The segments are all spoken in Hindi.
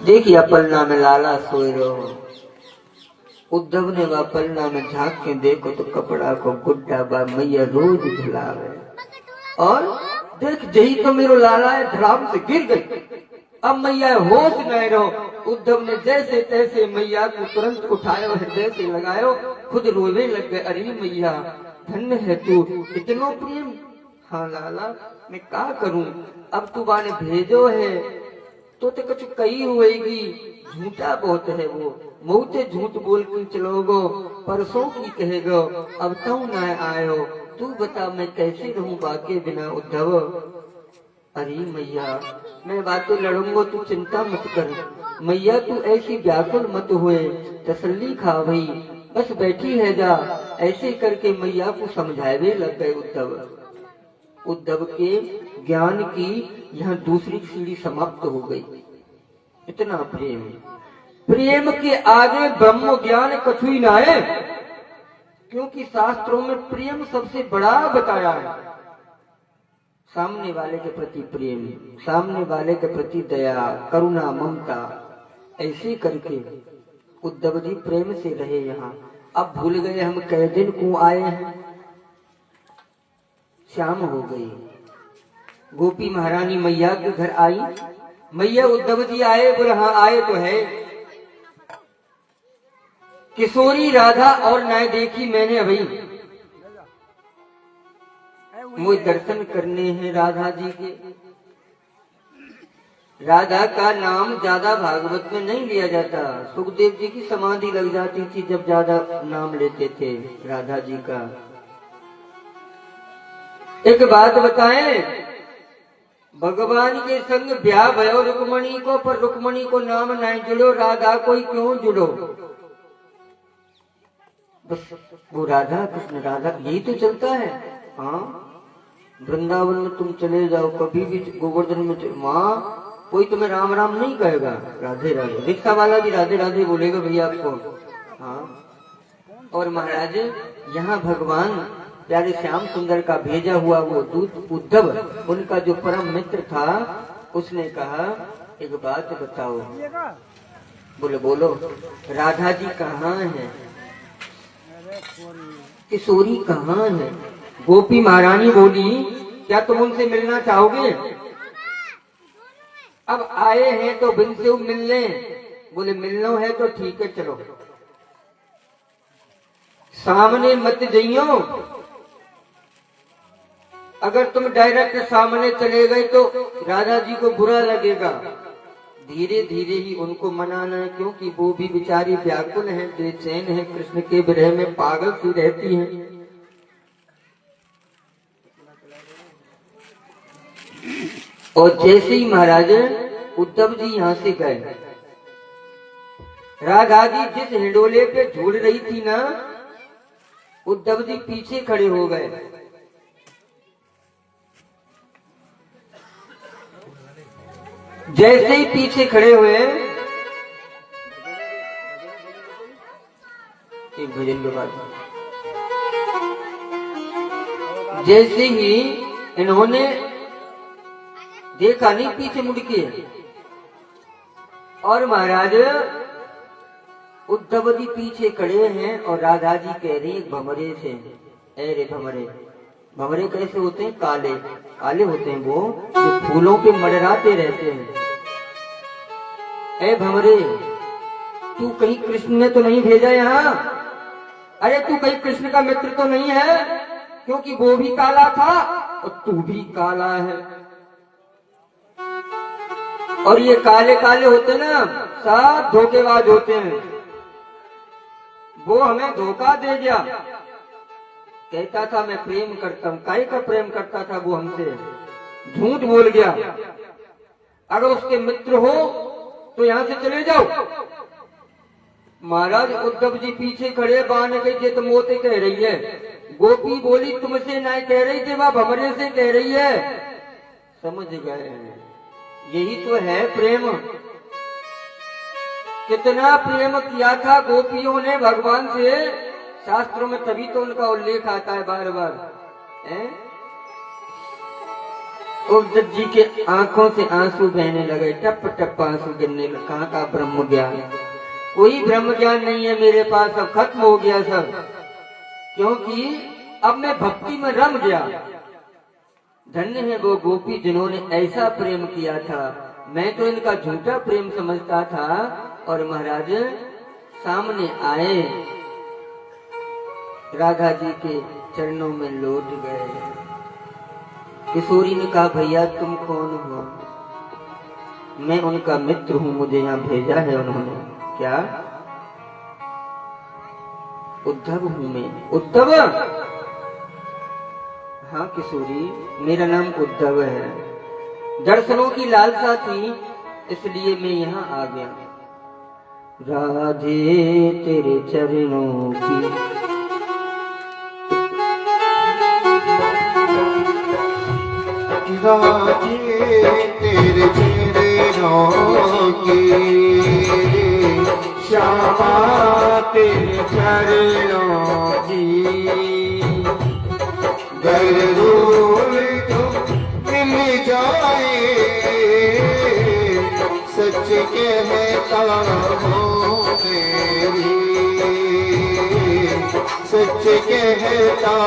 देखिए पलना में लाला सोए रहो। उद्धव ने वह पलना में झांक के देखो तो कपड़ा को गुड्डा बा मैया रोज धुलावे। और देख जही तो मेरो लाला है धड़ाम से गिर गई। अब मैया होश न रहो। उद्धव ने जैसे तैसे मैया को तुरंत उठायो, हृदय से लगायो, खुद रोने लग गए। अरे मैया धन्य है तू, इतनो प्रेम। हाँ लाला मैं क्या करूं, अब तू बाने भेजो है तो कुछ कही हुएगी। झूठा बहुत है वो, मुझे झूठ बोल के चलोगो, परसों की कहेगो, अब तो न आयो। तू बता मैं कैसे रहूं बाके बिना उद्धव। अरे मैया मैं बातें लड़ूंगा, तू चिंता मत कर। मैया तू ऐसी व्याकुल मत हुए, तसल्ली खा भई, बस बैठी है जा। ऐसे करके मैया को समझावे लग गए उद्धव। उद्धव के ज्ञान की यह दूसरी सीढ़ी समाप्त हो गई। इतना प्रेम, प्रेम के आगे ब्रह्म ज्ञान कछु ही ना है, क्योंकि शास्त्रों में प्रेम सबसे बड़ा बताया है। सामने वाले के प्रति प्रेम, सामने वाले के प्रति दया, करुणा, ममता, ऐसे करके उद्धव जी प्रेम से रहे यहाँ। अब भूल गए हम कै दिन को आए हैं। शाम हो गई, गोपी महारानी मैया के घर आई। मैया उद्धव जी आए, बोले हाँ आए तो है। किशोरी राधा और नाय देखी मैंने अभी, मुझे दर्शन करने हैं राधा जी के। राधा का नाम ज्यादा भागवत में नहीं लिया जाता। सुखदेव जी की समाधि लग जाती थी जब ज्यादा नाम लेते थे राधा जी का। एक बात बताएं, भगवान के संग ब्याह भयो रुक्मणी को, पर रुक्मणी को नाम नहीं जुड़ो, राधा कोई क्यों जुड़ो। बस वो राधा कृष्ण, राधा यही तो चलता है। हाँ वृंदावन में तुम चले जाओ, कभी भी गोवर्धन में वहाँ कोई तुम्हें राम राम नहीं कहेगा, राधे राधे। रिक्शा वाला भी राधे राधे बोलेगा भैया आपको। हाँ और महाराज यहाँ भगवान प्यारे श्याम सुंदर का भेजा हुआ वो दूत उद्धव, उनका जो परम मित्र था, उसने कहा एक बात बताओ। बोले बोलो। राधा जी कहाँ है, किशोरी कहाँ है। गोपी महारानी बोली क्या तुम उनसे मिलना चाहोगे। अब आए हैं तो बिन से मिल लें। बोले मिलना है तो ठीक है चलो, सामने मत जाइयो। अगर तुम डायरेक्ट सामने चले गए तो राधा जी को बुरा लगेगा। धीरे धीरे ही उनको मनाना है, क्योंकि वो भी बेचारी व्याकुल है, बेचैन है, कृष्ण के विरह में पागल सी रहती है। और जैसे ही महाराज उद्धव जी यहाँ से गए, राधा जी जिस हिंडोले पे झूल रही थी ना, उद्धव जी पीछे खड़े हो गए। जैसे ही पीछे खड़े हुए, एक भजन के बाद जैसे ही इन्होंने देखा नहीं पीछे मुड़ के, और महाराज उद्धव जी पीछे खड़े हैं और राधा जी कह रही है भमरे से, अरे भमरे। भमरे कैसे होते हैं, काले काले होते हैं, वो जो फूलों पे मडराते रहते हैं। ए भमरे तू कहीं कृष्ण ने तो नहीं भेजा यहाँ। अरे तू कहीं कृष्ण का मित्र तो नहीं है, क्योंकि वो भी काला था और तू भी काला है। और ये काले काले होते ना सब धोखेबाज होते हैं। वो हमें धोखा दे गया, कहता था मैं प्रेम करता हूं, काहे का प्रेम करता था वो हमसे, झूठ बोल गया। अगर उसके मित्र हो तो यहां से चले जाओ। महाराज उद्धव जी पीछे खड़े, बान गई जे तो मोते कह रही है। गोपी बोली तुमसे ना कह रही थी, वह भमरे से कह रही है। समझ गए, यही तो है प्रेम। कितना प्रेम किया था गोपियों ने भगवान से, शास्त्रों में तभी तो उनका उल्लेख आता है बार बार। उद्धव जी के आंखों से आंसू बहने लगे, टप टप आंसू गिरने लगे। कहाँ का ब्रह्म ज्ञान, कोई ब्रह्म ज्ञान नहीं है मेरे पास, अब खत्म हो गया सब, क्योंकि अब मैं भक्ति में रम गया। धन्य है वो गोपी जिन्होंने ऐसा प्रेम किया था, मैं तो इनका झूठा प्रेम समझता था। और महाराज सामने आए, राधा जी के चरणों में लौट गए। किशोरी ने कहा भैया तुम कौन हो? मैं उनका मित्र हूं, मुझे यहाँ भेजा है उन्होंने। क्या? उद्धव हूं मैं। उद्धव? हाँ किशोरी, मेरा नाम उद्धव है। दर्शनों की लालसा थी इसलिए मैं यहाँ आ गया। राधे तेरे चरणों की राधे तेरे चरणों की, श्यामा तेरे चरणों की, गरूर तुम मिल जाए, सच कहता हूँ मेरी, सच कहता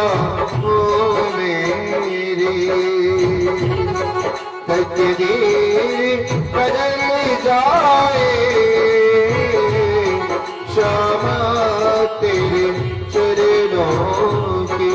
हूँ मेरी, तकदीर बदल जाए, श्यामा तेरे चरणों की।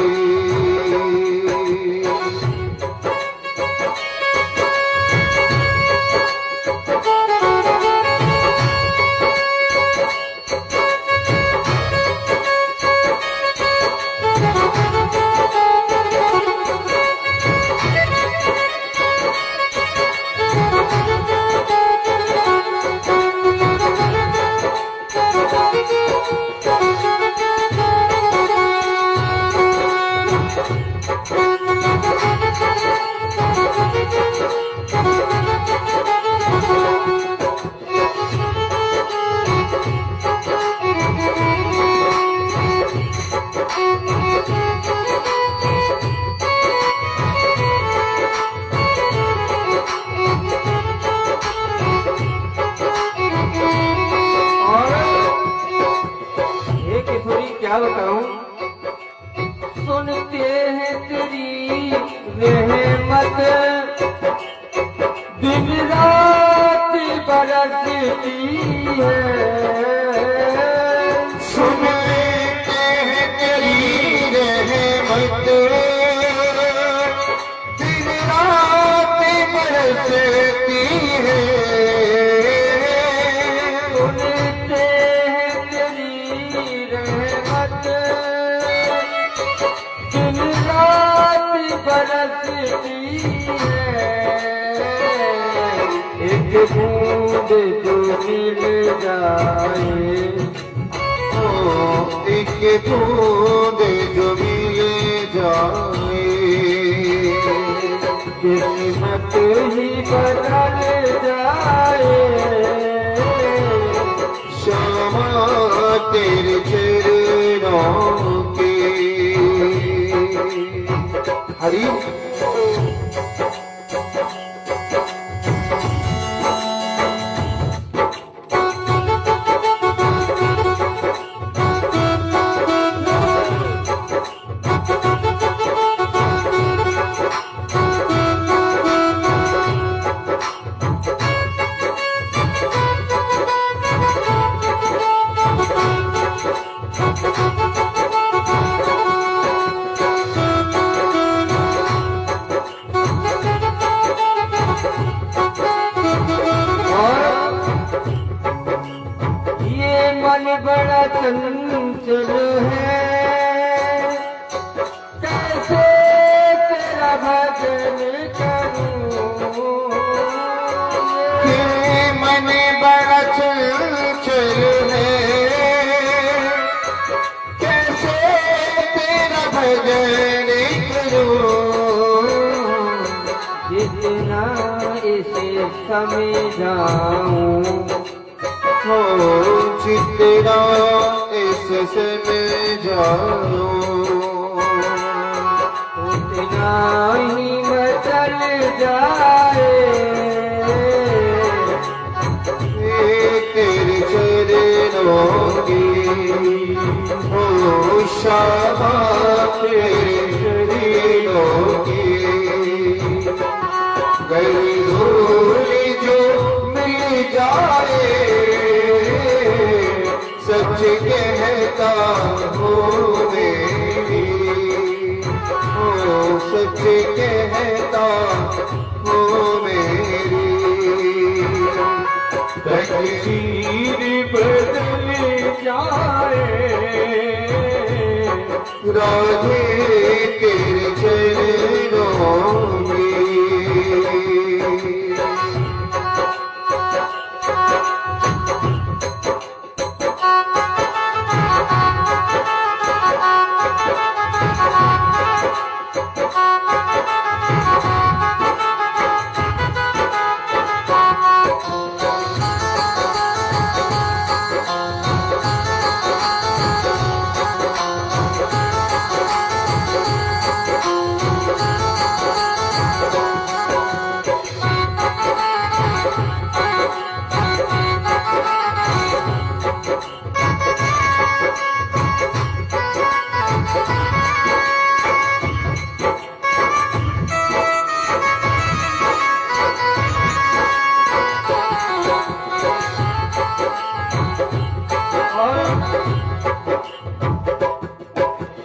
क्या बताऊं, सुनते हैं तेरी रहमत, दिन रात बरसती है। सुनते हैं तेरी रहमत, दिन रात बरसती है। सुनते हैं तेरी रहमत, दिन रात बरसती है। एक बूंद जो मिल जाए, एक बूंद जो मिल जाए, किस्मत ही बदल जाए। श्यामा तेरे चरणों की। हरि मन बड़ा चंचल है, कैसे तेरा भजन करूं। ये मन बड़ा चंचल है, कैसे तेरा भजन करूं। जितना इसे समझाऊं, हो जितना इस समझाऊं, उतना ही मैं चल जाए तेरे चरणों की हो शामा तेरे चरणों की गई धूल जो मिल जाए सच कहता हूँ मेरी हो सच कहता हूँ मेरी तकदीर बदल जाए राधे तेरे चरणों में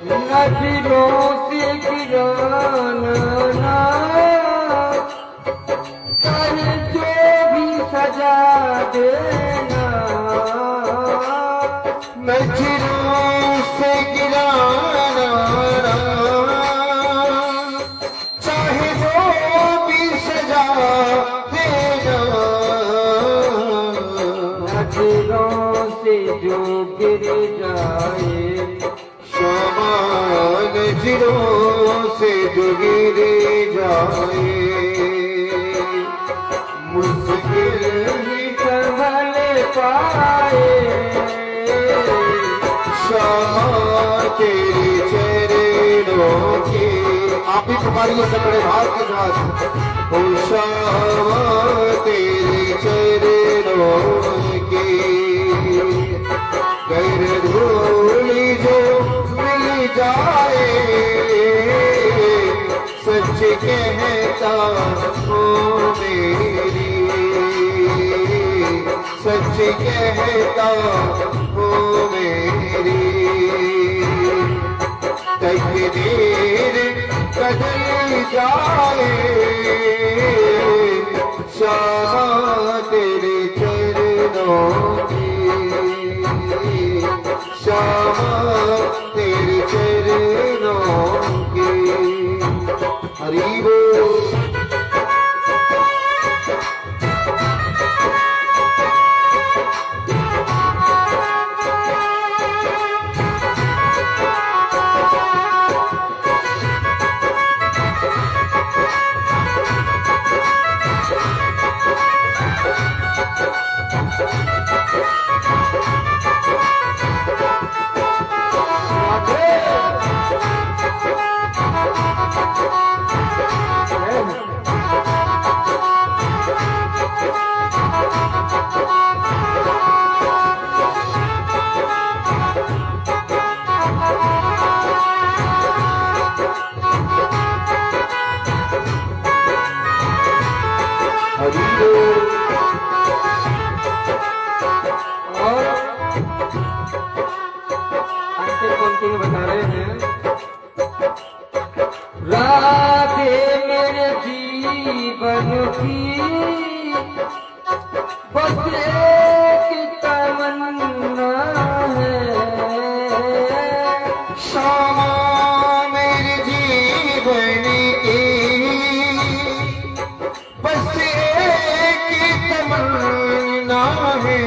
नजरों से गिराना कर जो भी सजा देना नजरों से गिराना चाहे वो भी सजा देना नजरों से जो गिर जाए क्षमा नजरों से जो गिर जाए मुश्किल ही संभल पाए क्षमा तेरे चरणों की आप भी पुकारिए सब बड़े भाव के साथ हो क्षमा तेरे चरणों की गैर धूली जो मिल जाए सच कहता हूँ मेरी सच कहता हूँ मेरी तकदीर बदल जाए शामा तेरे चरणों की श्यामा तेरे चरणों की हरि बोल और अंतिम पंक्ति में बता रहे हैं राधे मेरे जीवन की बस एक तमन्ना है श्यामा मेरे जीवन की बस एक तमन्ना है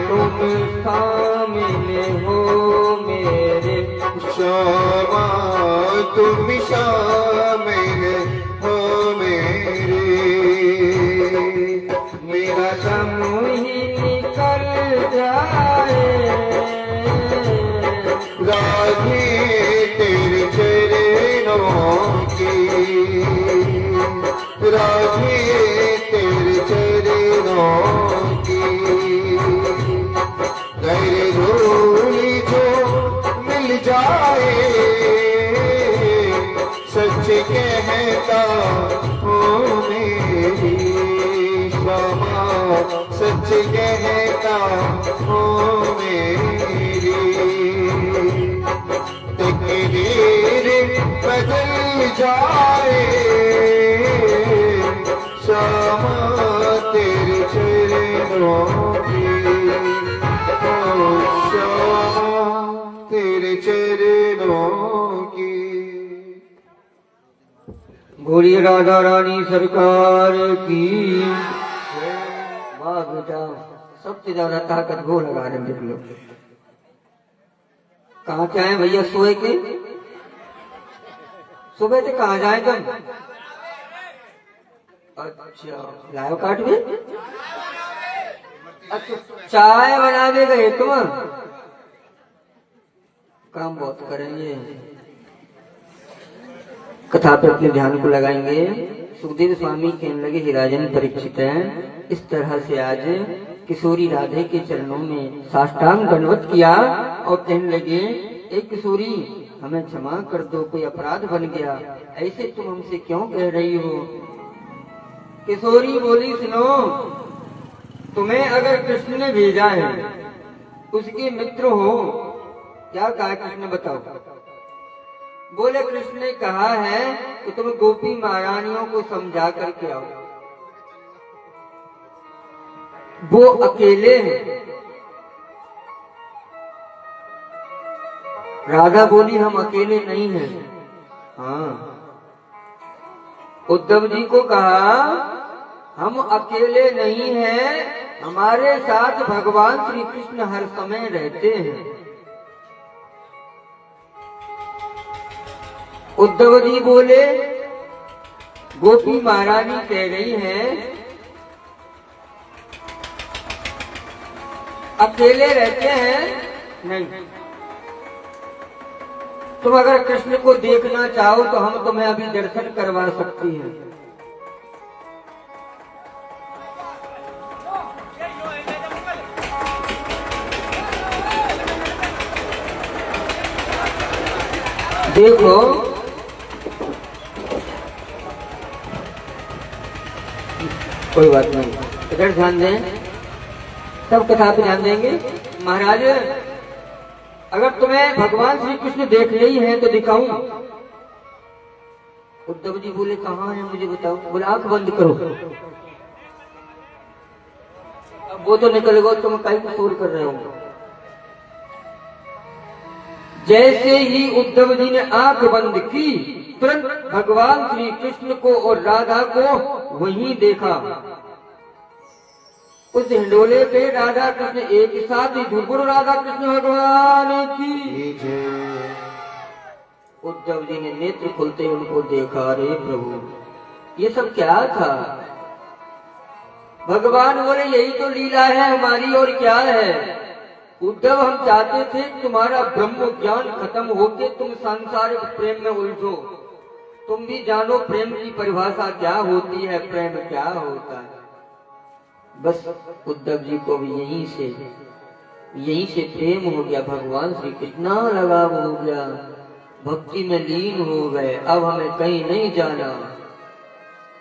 तुम शामिल हो मेरे श्यामा तुम शामिल हो मेरे मेरा दम ही निकल जाए राधे तेरे चरणों की चरणों की। गैर धूली जो मिल जाए, सच कहता हूँ मेरी क्षमा, सच कहता हूँ मेरी। तकदीर बदल जाए, क्षमा तेरे चरणों की। ओ क्षमा तेरे चरणों की। बोलिए राधा रानी सरकार की। वाह बेटा, सबसे ज्यादा ताकत वो लगा रहे, देख लो। कहाँ जाए भैया सोए के? सुबह से कहाँ जाए तुम? अच्छा, लायो काट में? अच्छा, चाय बनाने गए तुम? काम बहुत करेंगे। कथा पे अपने ध्यान को लगाएंगे। सुखदेव स्वामी कहने लगे, हे राजन परीक्षित हैं, इस तरह से आज किशोरी राधे के चरणों में साष्टांग दंडवत किया और कहने लगे, एक किशोरी हमें क्षमा कर दो, कोई अपराध बन गया, ऐसे तुम हमसे क्यों कह रही हो? किशोरी बोली, सुनो, तुम्हें अगर कृष्ण ने भेजा है, उसके मित्र हो, क्या कहा कृष्ण बताओ? बोले, कृष्ण ने कहा है कि तुम गोपी महारानियों को समझा करके आओ, वो अकेले हैं। राधा बोली, हम अकेले नहीं हैं। हाँ, उद्धव जी को कहा, हम अकेले नहीं हैं, हमारे साथ भगवान श्री कृष्ण हर समय रहते हैं। उद्धव जी बोले, गोपी महारानी कह रही हैं अकेले रहते हैं। नहीं, तुम अगर कृष्ण को देखना चाहो तो हम तुम्हें अभी दर्शन करवा सकती हैं। देखो, कोई बात नहीं, इधर ध्यान दें, सब कथा पे ध्यान देंगे। महाराज, अगर तुम्हें भगवान श्री कृष्ण देख रही है तो दिखाऊं? उद्धव जी बोले, कहाँ है मुझे बताओ। बोले, आंख बंद करो। अब वो तो निकलेगा, तुम कहीं को शोर कर रहे हो। जैसे ही उद्धव जी ने आंख बंद की, तुरंत भगवान श्री कृष्ण को और राधा को वहीं देखा। उस हिंडोले पे राधा कृष्ण एक साथ ही धुरपुर राधा कृष्ण भगवान की। उद्धव जी ने नेत्र खुलते उनको देखा, रे प्रभु, ये सब क्या था? भगवान बोले, यही तो लीला है हमारी, और क्या है? उद्धव, हम चाहते थे तुम्हारा ब्रह्म ज्ञान खत्म होके तुम सांसारिक प्रेम में उलझो, तुम भी जानो प्रेम की परिभाषा क्या होती है, प्रेम क्या होता है। बस उद्धव जी को भी यहीं से प्रेम हो गया, भगवान श्री कितना लगाव हो गया, भक्ति में लीन हो गए, अब हमें कहीं नहीं जाना।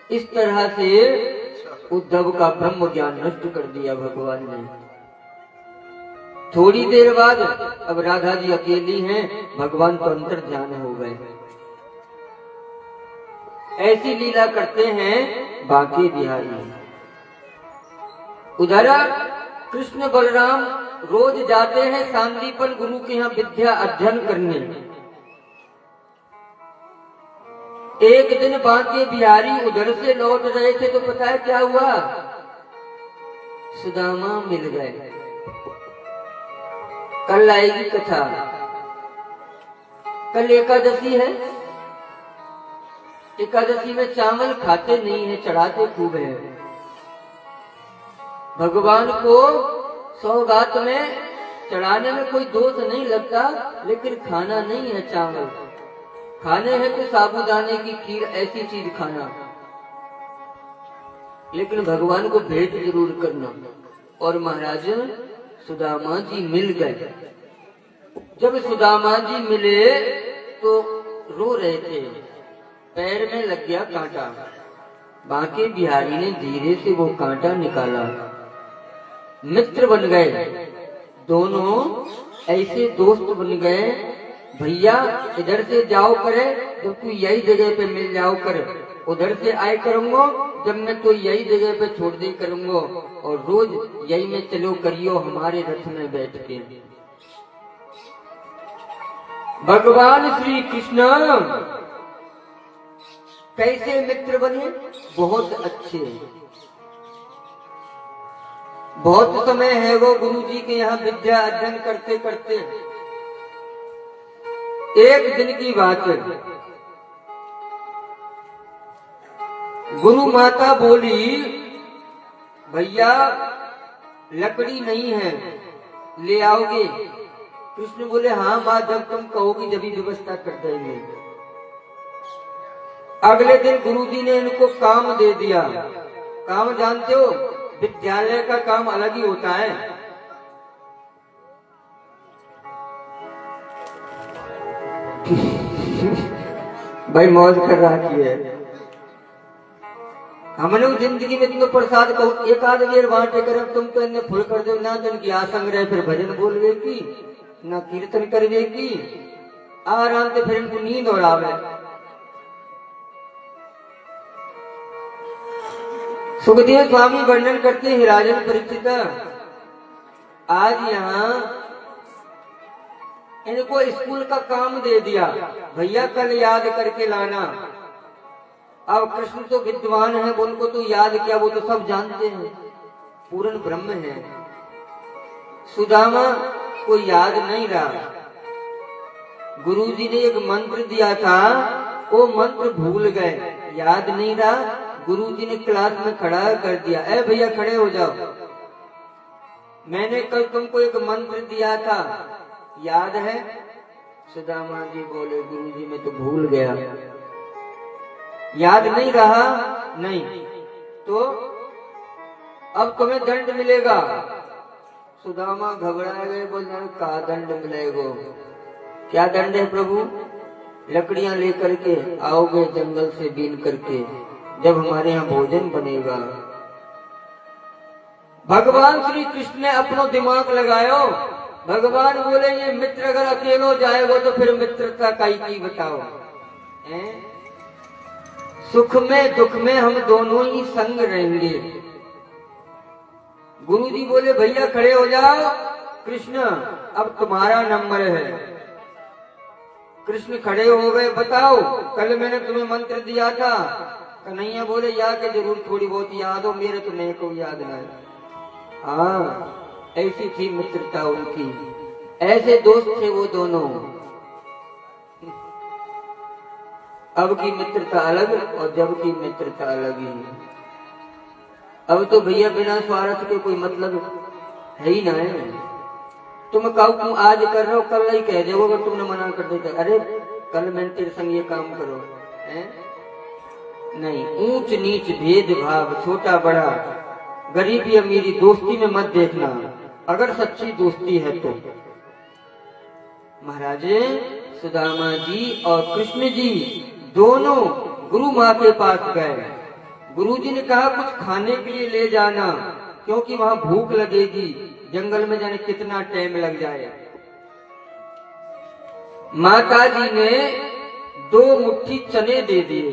इस तरह से उद्धव का ब्रह्म ज्ञान नष्ट कर दिया भगवान ने। थोड़ी देर बाद अब राधा जी अकेली हैं, भगवान तो अंतर ध्यान हो गए। ऐसी लीला करते हैं बांके बिहारी। उधर कृष्ण बलराम रोज जाते हैं सांदीपन गुरु के यहाँ विद्या अध्ययन करने। एक दिन बांके बिहारी उधर से लौट रहे थे तो पता है क्या हुआ? सुदामा मिल गए। कल आएगी कथा, कल एकादशी है। एकादशी में चावल खाते नहीं है, चढ़ाते खूब है। भगवान को सौगात में चढ़ाने में कोई दोष नहीं लगता, लेकिन खाना नहीं है चावल, खाने हैं तो साबूदाने की खीर, ऐसी चीज खाना। लेकिन भगवान को भेंट जरूर करना। और महाराज सुदामा जी मिल गए। जब सुदामा जी मिले तो रो रहे थे, पैर में लग गया कांटा। बांके बिहारी ने धीरे से वो कांटा निकाला, मित्र बन गए। दोनों ऐसे दोस्त बन गए, भैया इधर से जाओ करे जब तू यही जगह पे मिल जाओ कर, उधर से आए करूंगा जब मैं तो यही जगह पे छोड़ दे करूंगा, और रोज यही में चलो करियो हमारे रथ में बैठ के। भगवान श्री कृष्ण कैसे मित्र बने? बहुत अच्छे। बहुत समय है वो गुरु जी के यहाँ विद्या अध्ययन करते करते। एक दिन की बात है, गुरु माता बोली भैया लकड़ी नहीं है, ले आओगे? कृष्ण बोले हाँ माँ, जब तुम कहोगी जब ही व्यवस्था कर देंगे। अगले दिन गुरुजी ने इनको काम दे दिया। काम जानते हो, विद्यालय का काम अलग ही होता है। भाई मौज कर रखी है। हमने जिंदगी में तुमको प्रसाद कहो एक आध बेर बांटे कर, तुम तो इन्हें फुल कर दो ना, तो इनकी आसंग रहे, फिर भजन बोलवे की ना कीर्तन करवे की, आराम से फिर इनको नींद और आवे। सुखदेव स्वामी वर्णन करते हैं राजन परीक्षित, आज यहाँ इनको स्कूल का काम दे दिया, भैया कल याद करके लाना। अब कृष्ण तो विद्वान है, उनको तो याद क्या, वो तो सब जानते हैं, पूर्ण ब्रह्म है। सुदामा को याद नहीं रहा। गुरुजी ने एक मंत्र दिया था, वो मंत्र भूल गए, याद नहीं रहा। गुरुजी ने क्लास में खड़ा कर दिया, ए भैया खड़े हो जाओ, मैंने कल तुमको एक मंत्र दिया था, याद है? सुदामा जी बोले गुरुजी मैं तो भूल गया। याद नहीं रहा? नहीं। तो अब तुम्हें दंड मिलेगा। सुदामा घबरा गए, बोले का दंड मिलेगा? क्या दंड है प्रभु? लकड़ियां लेकर के आओगे जंगल से बीन करके, जब हमारे यहाँ भोजन बनेगा। भगवान श्री कृष्ण ने अपना दिमाग लगायो। भगवान बोले ये मित्र अगर अकेलो जाएगा तो फिर मित्रता का ही बताओ। सुख में दुख में हम दोनों ही संग रहेंगे। गुरुजी बोले भैया खड़े हो जाओ, कृष्ण अब तुम्हारा नंबर है। कृष्ण खड़े हो गए, बताओ कल मैंने तुम्हें मंत्र दिया था? कन्हैया बोले याद के जरूर थोड़ी बहुत याद हो, मेरे तो नहीं को याद नहीं। हाँ ऐसी थी मित्रता उनकी, ऐसे दोस्त थे वो दोनों। अब की मित्रता अलग और जब की मित्रता अलग ही। अब तो भैया बिना स्वार्थ के कोई मतलब है ही ना है। तुम कहो तुम आज कर रहे हो, कल नहीं कह दो अगर तुमने मना कर देते, अरे कल मैंने तेरे संग ये काम करो है? नहीं, ऊंच नीच भेदभाव, छोटा बड़ा, गरीबी अमीरी दोस्ती में मत देखना, अगर सच्ची दोस्ती है तो। महाराज सुदामा जी और कृष्ण जी दोनों गुरु माँ के पास गए। गुरु जी ने कहा कुछ खाने के लिए ले जाना, क्योंकि वहां भूख लगेगी, जंगल में जाने कितना टाइम लग जाए। माता जी ने 2 मुट्ठी चने दे दिए,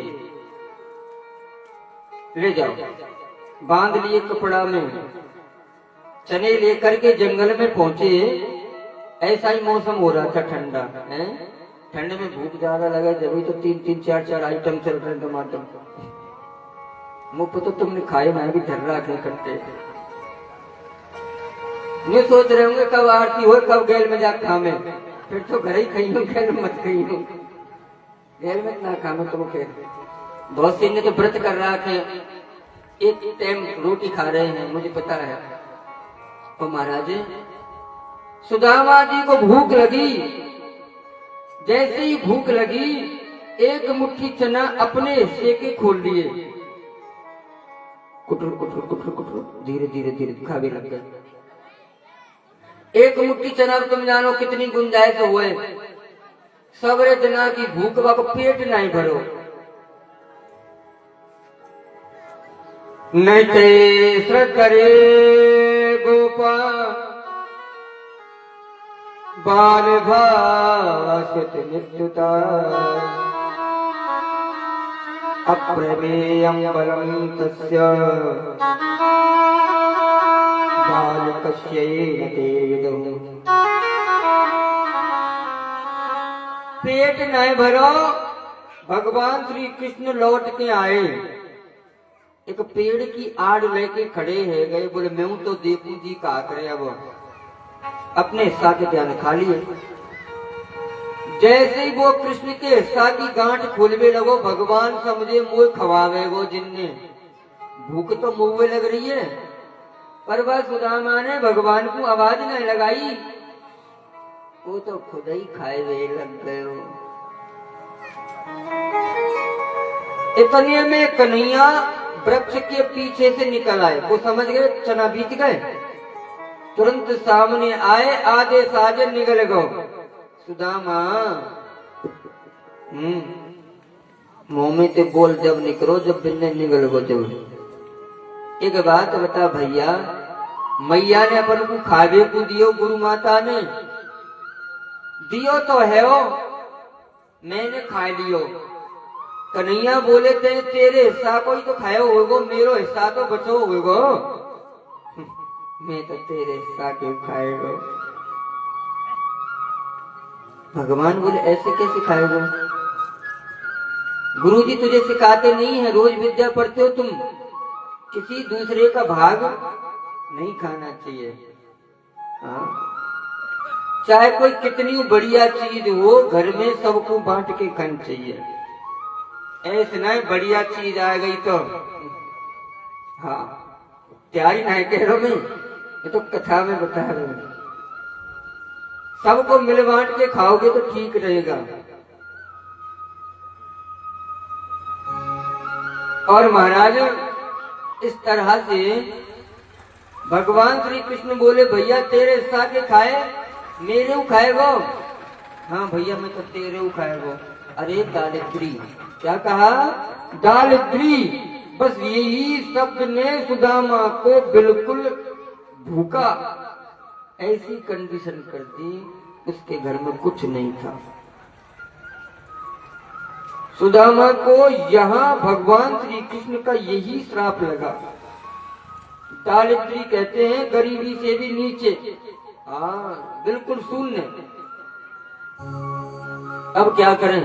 ले जाओ। बांध लिए कपड़ा में, चने लेकर के जंगल में पहुंचे। ऐसा ही मौसम हो रहा था, ठंडा है। ठंड में भूख ज्यादा लगा, जब तो 3-3, 4-4 आइटम चल रहे टमाटर। मुफ्त तो तुमने खाए, मैं भी धर रहा थे कट्टे। नहीं सोच रहे होंगे कब आरती हो, कब गैल में जा खामे, फिर तो घर ही खाई हूँ, गैल मत खाई हूँ, गैल में ना खामे तुम। फिर बहुत से ने तो व्रत कर रहा थे, एक टाइम रोटी खा रहे हैं, मुझे पता है। तो महाराज सुदामा जी को भूख लगी, जैसे ही भूख लगी एक मुट्ठी चना अपने हिस्से के खोल लिए। कुटर कुटर कुटर कुटर धीरे धीरे धीरे खावे लग गए। एक मुट्ठी चना तुम जानो कितनी गुंजाइश हुए, सवरे दिना की भूख बाको पेट नहीं भरो। नहीं ते करे गोपाल बाल भाषित नित्युता अप्रमेयं बलं तस्य बालकस्यैन ते विदुः। पेट नहीं भरो, भगवान श्री कृष्ण लौट के आए, एक पेड़ की आड़ लेके खड़े है गए, बोले मैं तो देखूं जी का करे। अब अपने हिस्सा के ध्यान खा लिए। जैसे ही वो कृष्ण के हिस्सा की गांठ खोलवे लगो, भगवान समझे मुँह खवावे वो जिनने। भूख तो मुंह में लग रही है, पर वह सुदामा ने भगवान को आवाज नहीं लगाई, वो तो खुद ही खाए हुए लग गए। इतने में कन्हैया वृक्ष के पीछे से निकल आए। वो समझ गए चना बीत गए, तुरंत सामने आए, आधे साजे निकल गए। सुदामा मुंह में ते बोल जब निकलो, जब बिन्ने निकल गो। जब एक बात बता भैया, मैया ने अपन को खावे को दियो, गुरु माता ने दियो तो है वो, मैंने खा लियो। कन्हैया बोले तेरे हिस्सा को ही तो खायो होगो, मेरो हिस्सा तो बचो होगो। मैं तो तेरे हिस्सा के खाएगा। भगवान बोले ऐसे कैसे खाएगा? गुरुजी तुझे सिखाते नहीं है, रोज विद्या पढ़ते हो तुम, किसी दूसरे का भाग नहीं खाना चाहिए। हाँ? चाहे कोई कितनी बढ़िया चीज हो, घर में सबको बांट के खानी चाहिए। ऐसे ना बढ़िया चीज आ गई तो हाँ तैयारी नहीं कह रहा मैं, ये तो कथा में बता रहा हूं। सबको मिल बांट के खाओगे तो ठीक रहेगा। और महाराज इस तरह से भगवान श्री कृष्ण बोले भैया तेरे हिस्सा के खाए, मेरे खाएगो। हाँ भैया मैं तो तेरे खाएगो। अरे दारिद्री, क्या कहा? दारिद्री। बस यही शब्द ने सुदामा को बिल्कुल भूखा, ऐसी कंडीशन कर दी, उसके घर में कुछ नहीं था। सुदामा को यहाँ भगवान श्री कृष्ण का यही श्राप लगा। दारिद्री कहते हैं गरीबी से भी नीचे, हाँ बिल्कुल शून्य। अब क्या करें?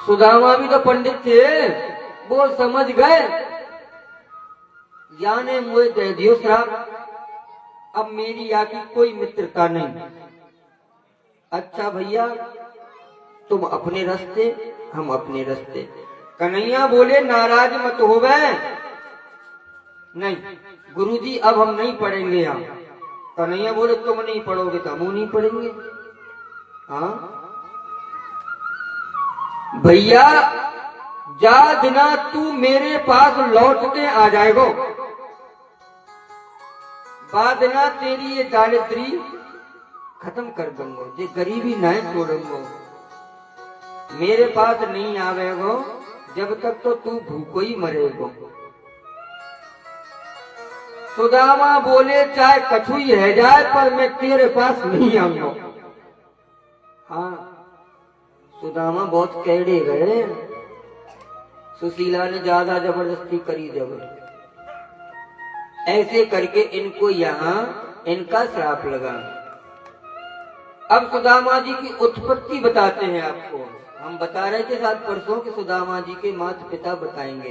सुदामा भी तो पंडित थे, वो समझ गए, याने मुझे दे दियो श्राप, अब मेरी आकी कोई मित्रता नहीं। अच्छा भैया तुम अपने रास्ते, हम अपने रास्ते। कन्हैया बोले नाराज मत हो गए, नहीं गुरुजी अब हम नहीं पढ़ेंगे यहाँ। कन्हैया बोले तुम नहीं पढ़ोगे तो हम नहीं पढ़ेंगे। हाँ भैया जा दिना तू मेरे पास लौट के आ जाएगो, बादना तेरी ये दारिद्री खत्म कर दूंगो, ये गरीबी नहीं छोड़ूंगो। मेरे पास नहीं आवेगो जब तक तो तू भूखो ही मरेगो। सुदामा बोले चाहे कछु ही है जाए पर मैं तेरे पास नहीं आऊंगा। हाँ सुदामा बहुत कैड़े गए, सुशीला ने ज्यादा जबरदस्ती करी। जब ऐसे करके इनको यहाँ इनका श्राप लगा। अब सुदामा जी की उत्पत्ति बताते हैं आपको। हम बता रहे थे सात परसों के सुदामा जी के माता पिता बताएंगे।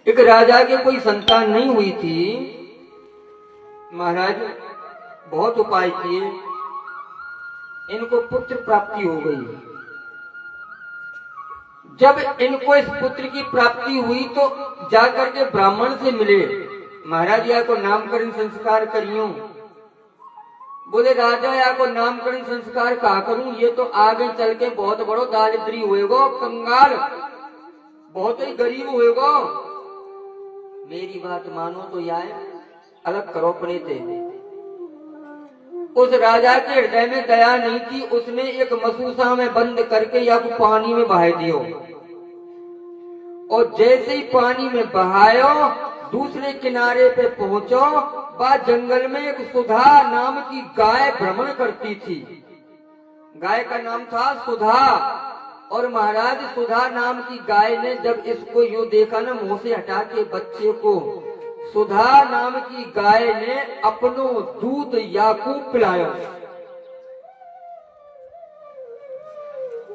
एक राजा के कोई संतान नहीं हुई थी, महाराज बहुत उपाय किए, इनको पुत्र प्राप्ति हो गई। जब इनको इस पुत्र की प्राप्ति हुई तो जाकर के ब्राह्मण से मिले, महाराज या को नामकरण संस्कार करियो। बोले राजा या को नामकरण संस्कार कहा करूं, ये तो आगे चल के बहुत बड़ो दारिद्री हुएगो, कंगाल बहुत ही गरीब होएगा। मेरी बात मानो तो यार अलग करो अपने थे। उस राजा के हृदय में दया नहीं थी, उसने एक मसूसा में बंद करके या को पानी में बहा दियो, और जैसे ही पानी में बहायो दूसरे किनारे पे पहुंचो, वह जंगल में एक सुधा नाम की गाय भ्रमण करती थी। गाय का नाम था सुधा। और महाराज सुधा नाम की गाय ने जब इसको यूं देखा ना, मुंह से हटा के बच्चे को, सुधा नाम की गाय ने अपनो दूध याकूब पिलाया।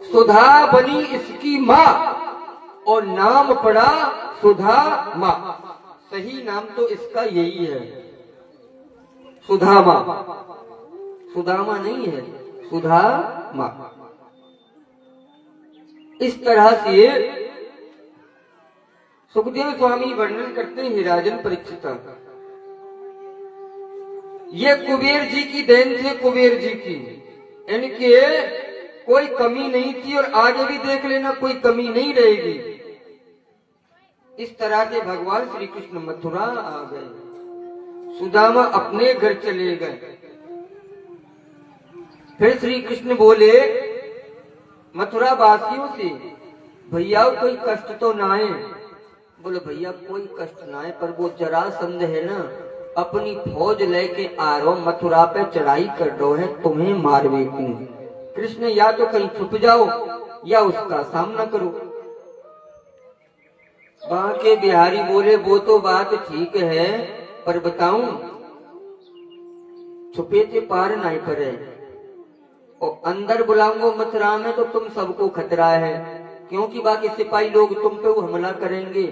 सुधा बनी इसकी माँ और नाम पड़ा सुधा माँ। सही नाम तो इसका यही है, सुधा माँ। सुदामा नहीं है, सुधा माँ। इस तरह से सुखदेव स्वामी वर्णन करते हैं राजन परीक्षित। ये कुबेर जी की देन थे, कुबेर जी की। इनके कोई कमी नहीं थी और आगे भी देख लेना कोई कमी नहीं रहेगी। इस तरह से भगवान श्री कृष्ण मथुरा आ गए। सुदामा अपने घर चले गए। फिर श्री कृष्ण बोले मथुरा वासियों से, भैया कोई कष्ट तो ना है। बोले भैया कोई कष्ट ना है, पर वो जरासंध है ना, अपनी फौज लेके आ रहा, मथुरा पे चढ़ाई कर रहा है, तुम्हें मारवे क्यों। कृष्ण या तो कहीं छुप जाओ या उसका सामना करो। वहां के बिहारी बोले वो तो बात ठीक है, पर बताऊं छुपे थे पार नहीं पड़े, और अंदर बुलाऊंगा मथुरा में तो तुम सबको खतरा है, क्योंकि बाकी सिपाही लोग तुम पे वो हमला करेंगे।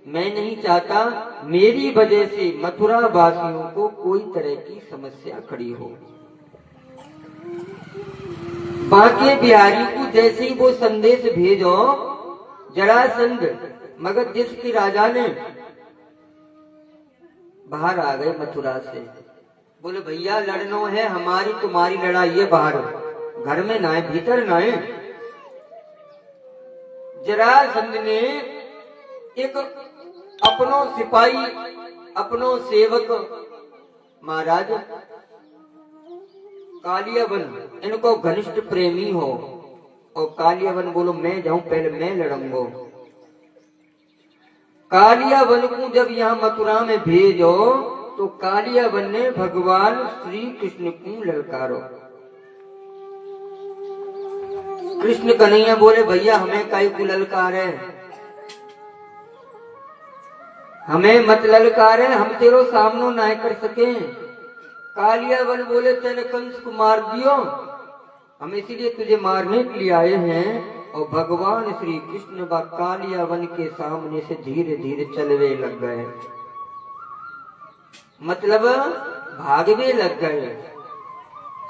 मैं नहीं चाहता मेरी वजह से मथुरा वासियों को कोई तरह की समस्या खड़ी हो। बाकी बिहारी को जैसे ही वो संदेश भेजो, जरासंध मगध देश के राजा ने बाहर आ गए मथुरा से। बोले भैया लड़नो है, हमारी तुम्हारी लड़ाई है बाहर, घर में ना है, भीतर ना है। जरासंध ने एक अपनो सिपाही, अपनो सेवक महाराज कालियावन, इनको घनिष्ठ प्रेमी हो, और कालियावन बोलो मैं जाऊं, पहले मैं लड़ूंगा। कालियावन को जब यहाँ मथुरा में भेजो तो कालियावन ने भगवान श्री कृष्ण को ललकारो। कृष्ण कन्हैया बोले भैया हमें काई को ललकार है, हमें मत ललकार है, हम तेरो सामनो ना कर सके। कालियावन बोले तेने कंस को मार दियो, हम इसीलिए तुझे मारने के लिए आए हैं। और भगवान श्री कृष्ण व कालियावन के सामने से धीरे धीरे चलने लग गए, मतलब भागने लग गए।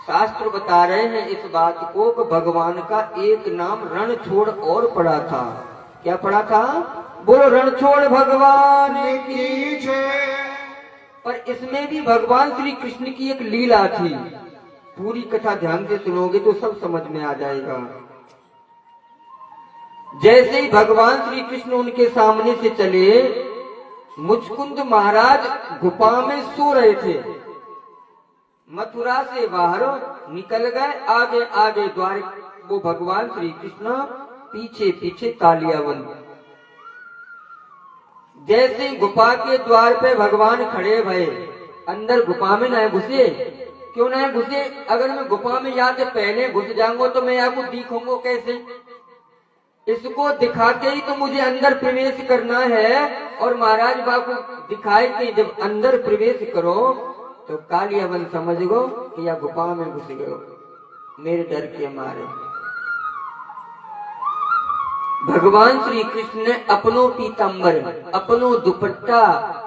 शास्त्र बता रहे हैं इस बात को कि भगवान का एक नाम रणछोड़ और पड़ा था। क्या पड़ा था? बोलो रणछोड़ भगवान की जय। पर इसमें भी भगवान श्री कृष्ण की एक लीला थी। पूरी कथा ध्यान से सुनोगे तो सब समझ में आ जाएगा। जैसे ही भगवान श्री कृष्ण उनके सामने से चले, मुचकुंद महाराज गुफा में सो रहे थे। मथुरा से बाहर निकल गए, आगे आगे द्वार वो भगवान श्री कृष्ण, पीछे पीछे कालियावन। जैसे गुफा के द्वार पे भगवान खड़े भये, अंदर गुफा में न घुसे। क्यों न घुसे? अगर मैं गुफा में जाके पहले घुस जाऊंगा तो मैं आपको दिखूंगा कैसे? इसको दिखा के ही तो मुझे अंदर प्रवेश करना है। और महाराज बाबू दिखाए कि जब अंदर प्रवेश करो तो कालियावन समझ गो कि या गुफा में घुस गयो, मेरे डर के मारे। भगवान श्री कृष्ण ने अपनो पीतांबर, अपनो दुपट्टा,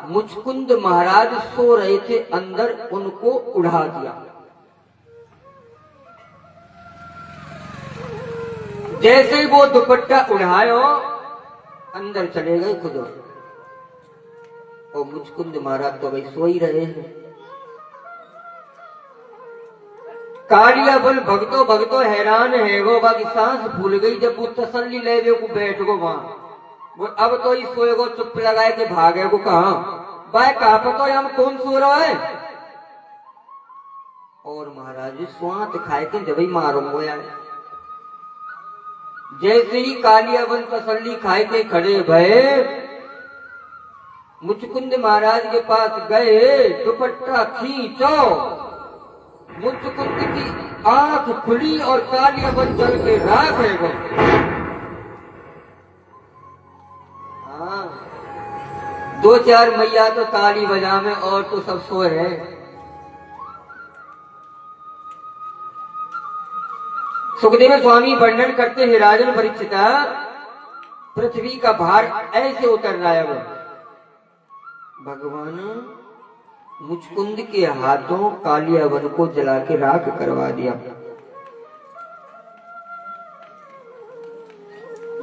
मुचकुंद महाराज सो रहे थे अंदर, उनको उड़ा दिया। जैसे ही वो दुपट्टा उड़ायो, अंदर चले गए खुद। और मुचकुंद महाराज तो भाई सो ही रहे हैं। कालियावन भगतो भगतो हैरान है वो, बाकी सांस भूल गई जब वो तसल्ली ले को बैठ गो वहां। वो अब तो ही सोएगो चुप लगाए के भागे को कहा भाई कहा पर तो हम कौन सो रहा है। और महाराज स्वात खाए के जब ही मारूंगो यार। जैसे ही कालियावन तसल्ली खाए के खड़े भये मुचकुंद महाराज के पास गए, दुपट्टा खींचो, मुचकुंद की आंख खुली और कालियावन जल के राख है वो। हाँ, दो चार मैया तो ताली बजा में और तो सब सो रहे। सुखदेव स्वामी वर्णन करते हैं राजन परीक्षिता, पृथ्वी का भार ऐसे उतर रहा है वो। भगवान मुचकुंद के हाथों कालियावन को जला के राख करवा दिया।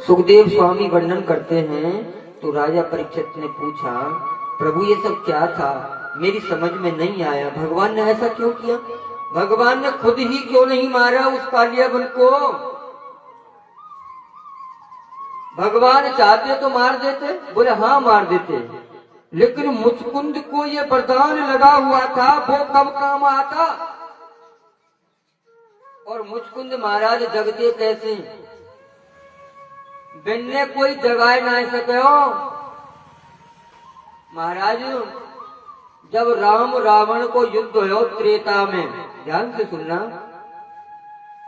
सुखदेव स्वामी वर्णन करते हैं तो राजा परीक्षित ने पूछा प्रभु ये सब क्या था, मेरी समझ में नहीं आया, भगवान ने ऐसा क्यों किया। भगवान ने खुद ही क्यों नहीं मारा उस कालियावन को। भगवान चाहते तो मार देते, बोले हाँ मार देते, लेकिन मुचकुंद को ये वरदान लगा हुआ था वो कब काम आता। और मुचकुंद महाराज जगते कैसे, बिन्ने कोई जगाए ना सके हो। महाराज जब राम रावण को युद्ध हो त्रेता में, ध्यान से सुनना,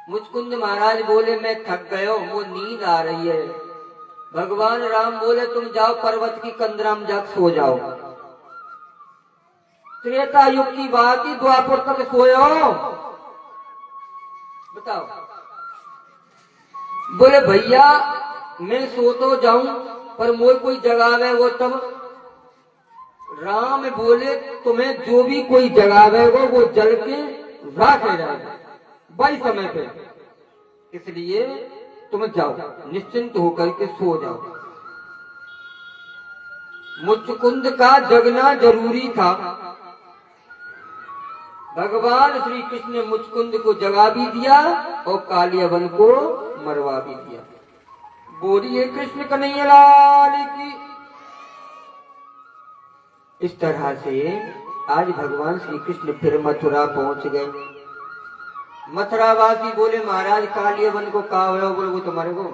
मुचकुंद महाराज बोले मैं थक गयो, वो नींद आ रही है। भगवान राम बोले तुम जाओ पर्वत की कंदरा में जाकर सो जाओ। त्रेता युग की बात ही द्वापर तक सोए हो, बताओ। बोले भैया मैं सो तो जाऊं पर मोर कोई जगावे वो तब। राम बोले तुम्हें जो भी कोई जगावे वो जल के राख ले जाएगा बड़ी समय पे, इसलिए तुम जाओ निश्चिंत होकर के सो जाओ। मुचकुंद का जगना जरूरी था। भगवान श्री कृष्ण ने मुचकुंद को जगा भी दिया और कालियावन को मरवा भी दिया। बोलिए कृष्ण कन्हैया लाल की। इस तरह से आज भगवान श्री कृष्ण फिर मथुरा पहुंच गए। मथुरावासी बोले महाराज कालियावन को कहा हुआ, बोले वो तुम्हारे को।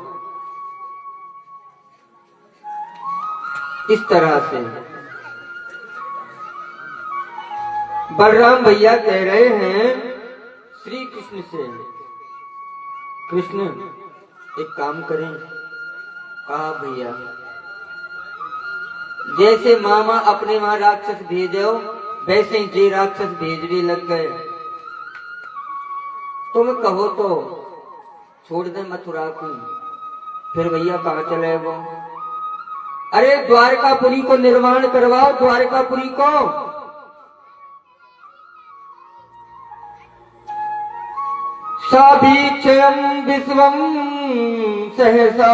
इस तरह से बलराम भैया कह रहे हैं श्री कृष्ण से, कृष्ण एक काम करें। कहा भैया जैसे मामा अपने वहां राक्षस भेजो वैसे ही जे राक्षस भेजने लग गए। तुम कहो तो छोड़ दे मथुरा को। फिर भैया कहाँ चले वो। अरे द्वारकापुरी को निर्माण करवाओ, द्वारकापुरी को। साभीक्षयम् विश्वम् सहसा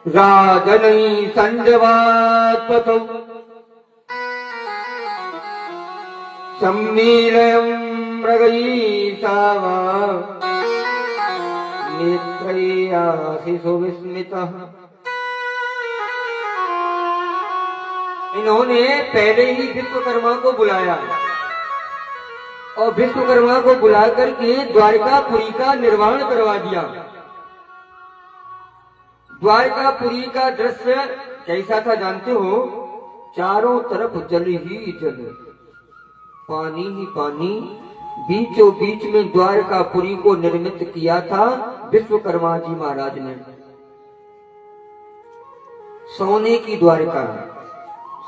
राजनै संजवात् पतौ सम्मीलयम् मृगैः नेत्रैयाशिषु विस्मितः। इन्होंने पहले ही विश्वकर्मा को बुलाया और विश्वकर्मा को बुला करके द्वारकापुरी का निर्माण करवा दिया। द्वारकापुरी का दृश्य कैसा था जानते हो। चारों तरफ जल ही जल, पानी ही पानी, बीचों बीच में द्वारकापुरी को निर्मित किया था विश्वकर्मा जी महाराज ने। सोने की द्वारका,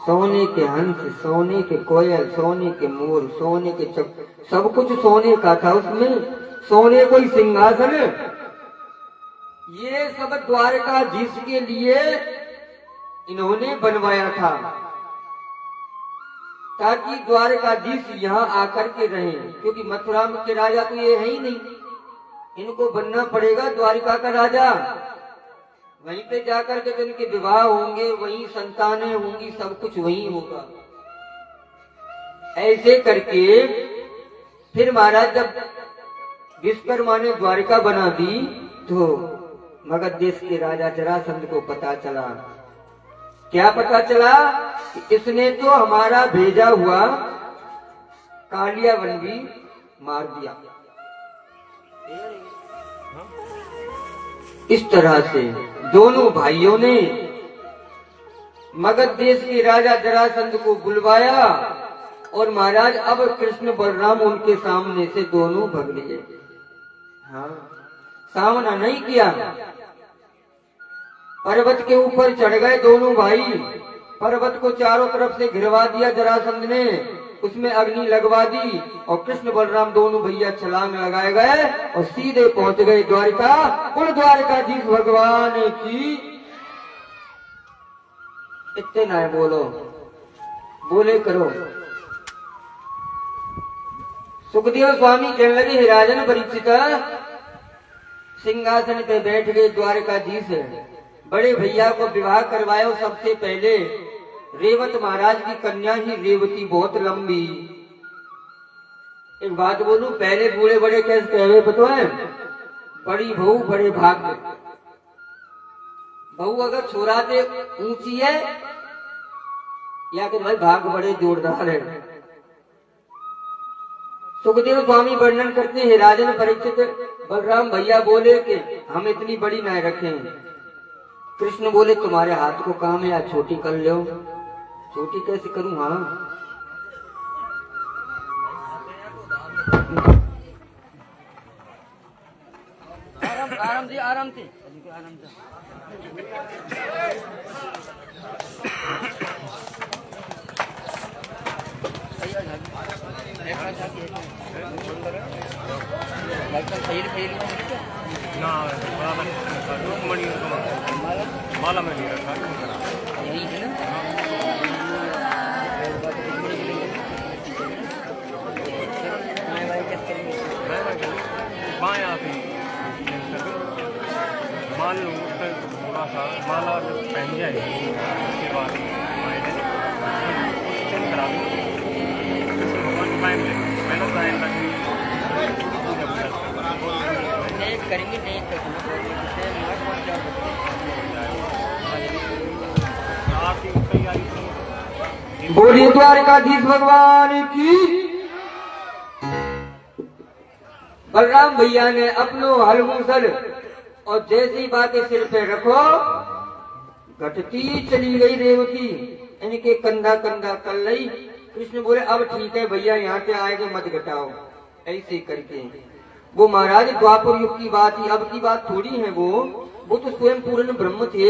सोने के हंस, सोने के कोयल, सोने के मोर, सोने के सब कुछ सोने का था उसमें। सोने कोई सिंहासन, ये सब द्वारकाधीश के लिए इन्होंने बनवाया था ताकि द्वारकाधीश यहाँ आकर के रहे, क्योंकि मथुरा के राजा तो ये है ही नहीं, इनको बनना पड़ेगा द्वारिका का राजा। वहीं पे जाकर के इनके विवाह होंगे, वहीं संतानें होंगी, सब कुछ वहीं होगा। ऐसे करके फिर महाराज जब विश्वकर्मा ने द्वारिका बना दी तो मगध देश के राजा जरासंध को पता चला। क्या पता चला कि इसने तो हमारा भेजा हुआ कालियावन भी मार दिया। इस तरह से दोनों भाइयों ने मगध देश के राजा जरासंध को बुलवाया और महाराज अब कृष्ण बलराम उनके सामने से दोनों भग लिए। हाँ, सामना नहीं किया। पर्वत के ऊपर चढ़ गए दोनों भाई। पर्वत को चारों तरफ से घिरवा दिया जरासंध ने, उसमें अग्नि लगवा दी और कृष्ण बलराम दोनों भैया छलांग लगाए गए और सीधे पहुंच गए द्वारिका। कुल द्वारिकाधीश भगवान की। इतने ना है, बोलो बोले करो। सुखदेव स्वामी कहने लगे, हे राजन परीक्षित, सिंहासन पे बैठ गए द्वारिकाधीश। बड़े भैया को विवाह करवाया। सबसे पहले रेवत महाराज की कन्या ही रेवती, बहुत लंबी। एक बात बोलूं, पहले बूढ़े बड़े कैसे कहे पता है, बड़ी बहू बड़े भाग्य। बहू अगर छोराते ऊंची है या कि भाई भाग बड़े जोरदार है। सुखदेव स्वामी वर्णन करते हैं, राजन परीक्षित, बलराम भैया बोले कि हम इतनी बड़ी न रखें। कृष्ण बोले, तुम्हारे हाथ को काम है, या छोटी कर लो। छोटी कैसे करूं? हाँ, आराम से आराम से आराम से। माला में नहीं रखा, यही है ना। बाया मान लो थोड़ा सा माला पहन जाए, उसके बाद खराब भगवान टाइम ले मैंने टाइम करेंगे नहीं बोलिए द्वारकाधीश भगवान की। बलराम भैया ने अपनो हलमूसल और जैसी बातें सिर पे रखो, घटती चली गई रेवती, इनके कंधा कंधा कर ली। कृष्ण बोले, अब ठीक है भैया, यहाँ से आएंगे मत घटाओ। ऐसे करके वो महाराज द्वापर युग की बात ही, अब की बात थोड़ी है। वो तो स्वयं पूर्ण ब्रह्म थे।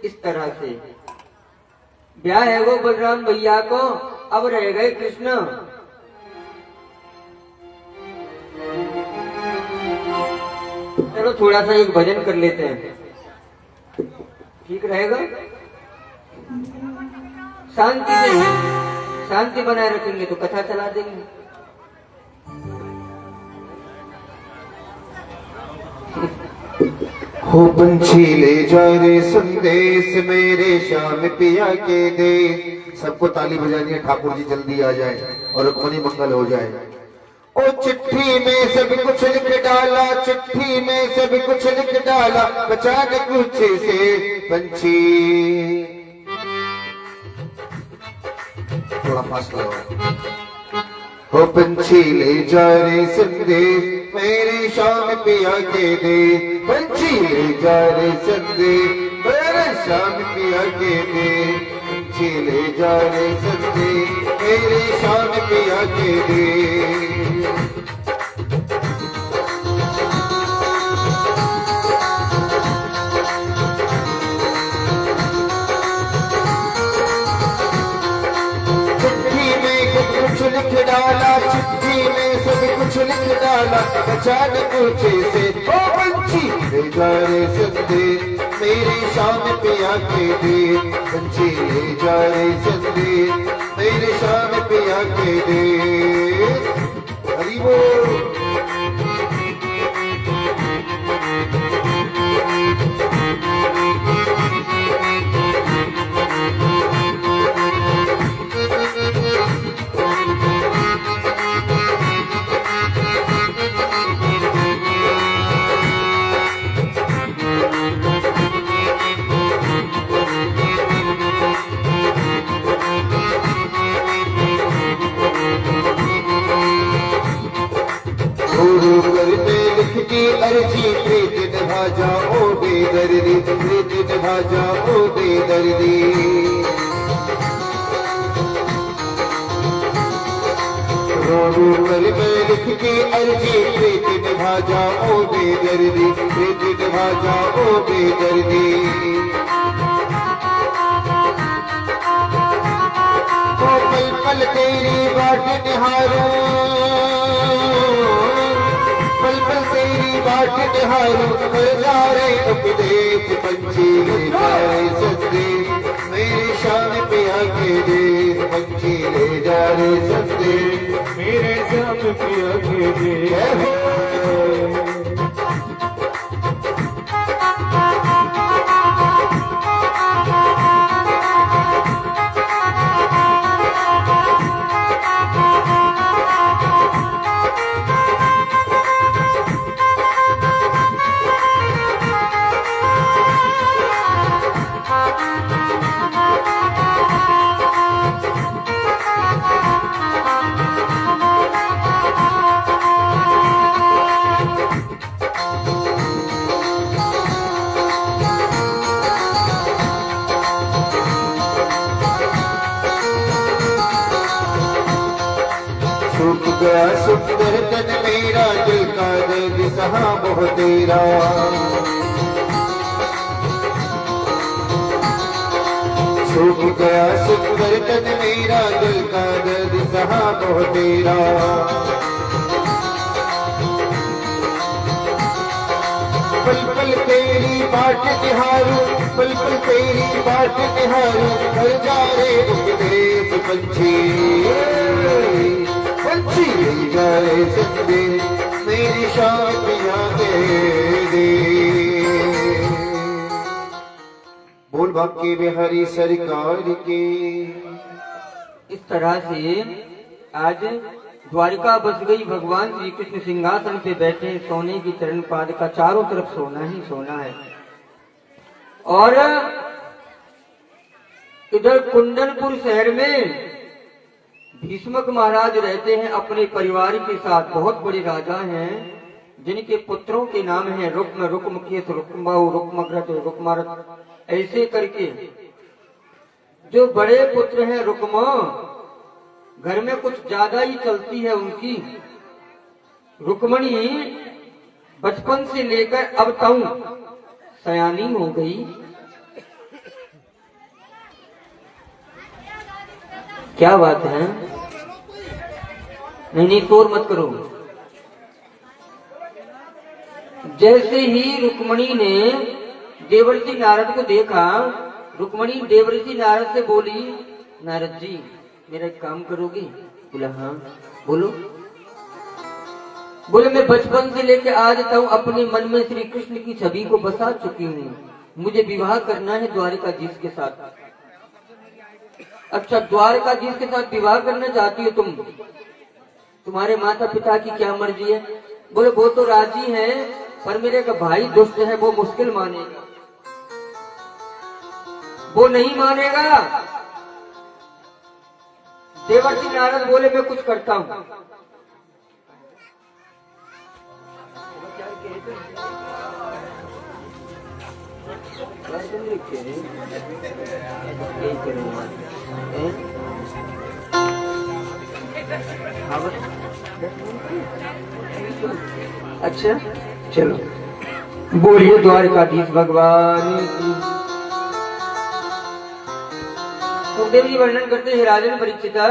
इस तरह से ब्याह है वो बलराम भैया को। अब रह गए कृष्ण। चलो थोड़ा सा एक भजन कर लेते हैं, ठीक रहेगा। शांति बनाए रखेंगे तो कथा चला देंगे। हो पंछी ले जा रे संदेश मेरे श्याम पिया के दे। सबको ताली बजानी है, ठाकुर जी जल्दी आ जाए और रुक्मणी मंगल हो जाए। ओ चिट्ठी में सब कुछ लिख डाला, चिट्ठी में सब कुछ लिख डाला, बचा के कुछ से पंछी। थोड़ा फास्ट लगाओ। हो पंछी ले जा रे संदेश मेरे श्याम पिया के दे। पंछी ले जा रे संदेश मेरे श्याम पिया के दे। पंछी ले जा रे संदेश मेरे श्याम पिया के दे। लिख डाला, चिट्ठी में सब कुछ लिख डाला, बचा के पूछे से ओ पंछी ले जा रे संदेश मेरे श्याम पिया के दे। पंछी ले जा रे संदेश मेरे श्याम पिया के दे। हरि बोल। प्रीत निभा जाओ बेदर्दी, प्रीत निभा जाओ बेदर्दी। रो रो कर मैं लिख के अर्जी, प्रीत निभा जाओ बेदर्दी, प्रीत निभा जाओ बेदर्दी। तो पल पल तेरी बाट निहारूं, पल पल तेरी बाट निहारूं, कर जा रे उपदेश पंछी ले जा रे संदेश, मेरे शान पे आके दे पंछी ले जा रे संदेश, मेरे शान पे आके दे। सूख गया सुंदर तन मेरा, दिल का दर्द सहा बहुत तेरा। सूख गया सुंदर तन मेरा, दिल का दर्द सहा बहुत तेरा। पल पल तेरी बाट निहारूं, पल पल तेरी बाट निहारूं, कर जा रे उपदेश पंछी, पंछी ले जा रे संदेश, मेरी शान पे आके दे। बोल बाकी बिहारी सरकार के। इस तरह से आज द्वारिका बस गई, भगवान श्री कृष्ण सिंहासन पे बैठे, सोने की चरण पाद का चारों तरफ सोना ही सोना है। और इधर कुंदनपुर शहर में भीष्मक महाराज रहते हैं अपने परिवार के साथ। बहुत बड़े राजा हैं जिनके पुत्रों के नाम हैं रुक्म, रुक्मकेत, रुक्मबाहु, रुक्मग्रत, रुक्मारत, ऐसे करके। जो बड़े पुत्र हैं रुक्म, घर में कुछ ज्यादा ही चलती है उनकी। रुक्मणी बचपन से लेकर अब तक सयानी हो गई। क्या बात है? नहीं शोर मत करो। जैसे ही रुक्मणी ने देवर्षि नारद को देखा, रुक्मणी देवर्षि नारद से बोली, नारद जी मेरा एक काम करोगे? बोला हाँ बोलो। बोले मैं बचपन से लेकर आज तक अपने मन में श्री कृष्ण की छवि को बसा चुकी हूँ, मुझे विवाह करना है द्वारिकाधीश के साथ। अच्छा द्वारिकाधीश के साथ विवाह करना चाहती हो तुम? तुम्हारे माता पिता की क्या मर्जी है? बोले वो तो राजी हैं, पर मेरे का भाई दुष्ट है, वो मुश्किल मानेगा, वो नहीं मानेगा। देवर्षि नारद बोले मैं कुछ करता हूं। अच्छा चलो बोलिए द्वारिकाधीश भगवान की। सुखदेव जी वर्णन करते हैं राजन परीक्षिता,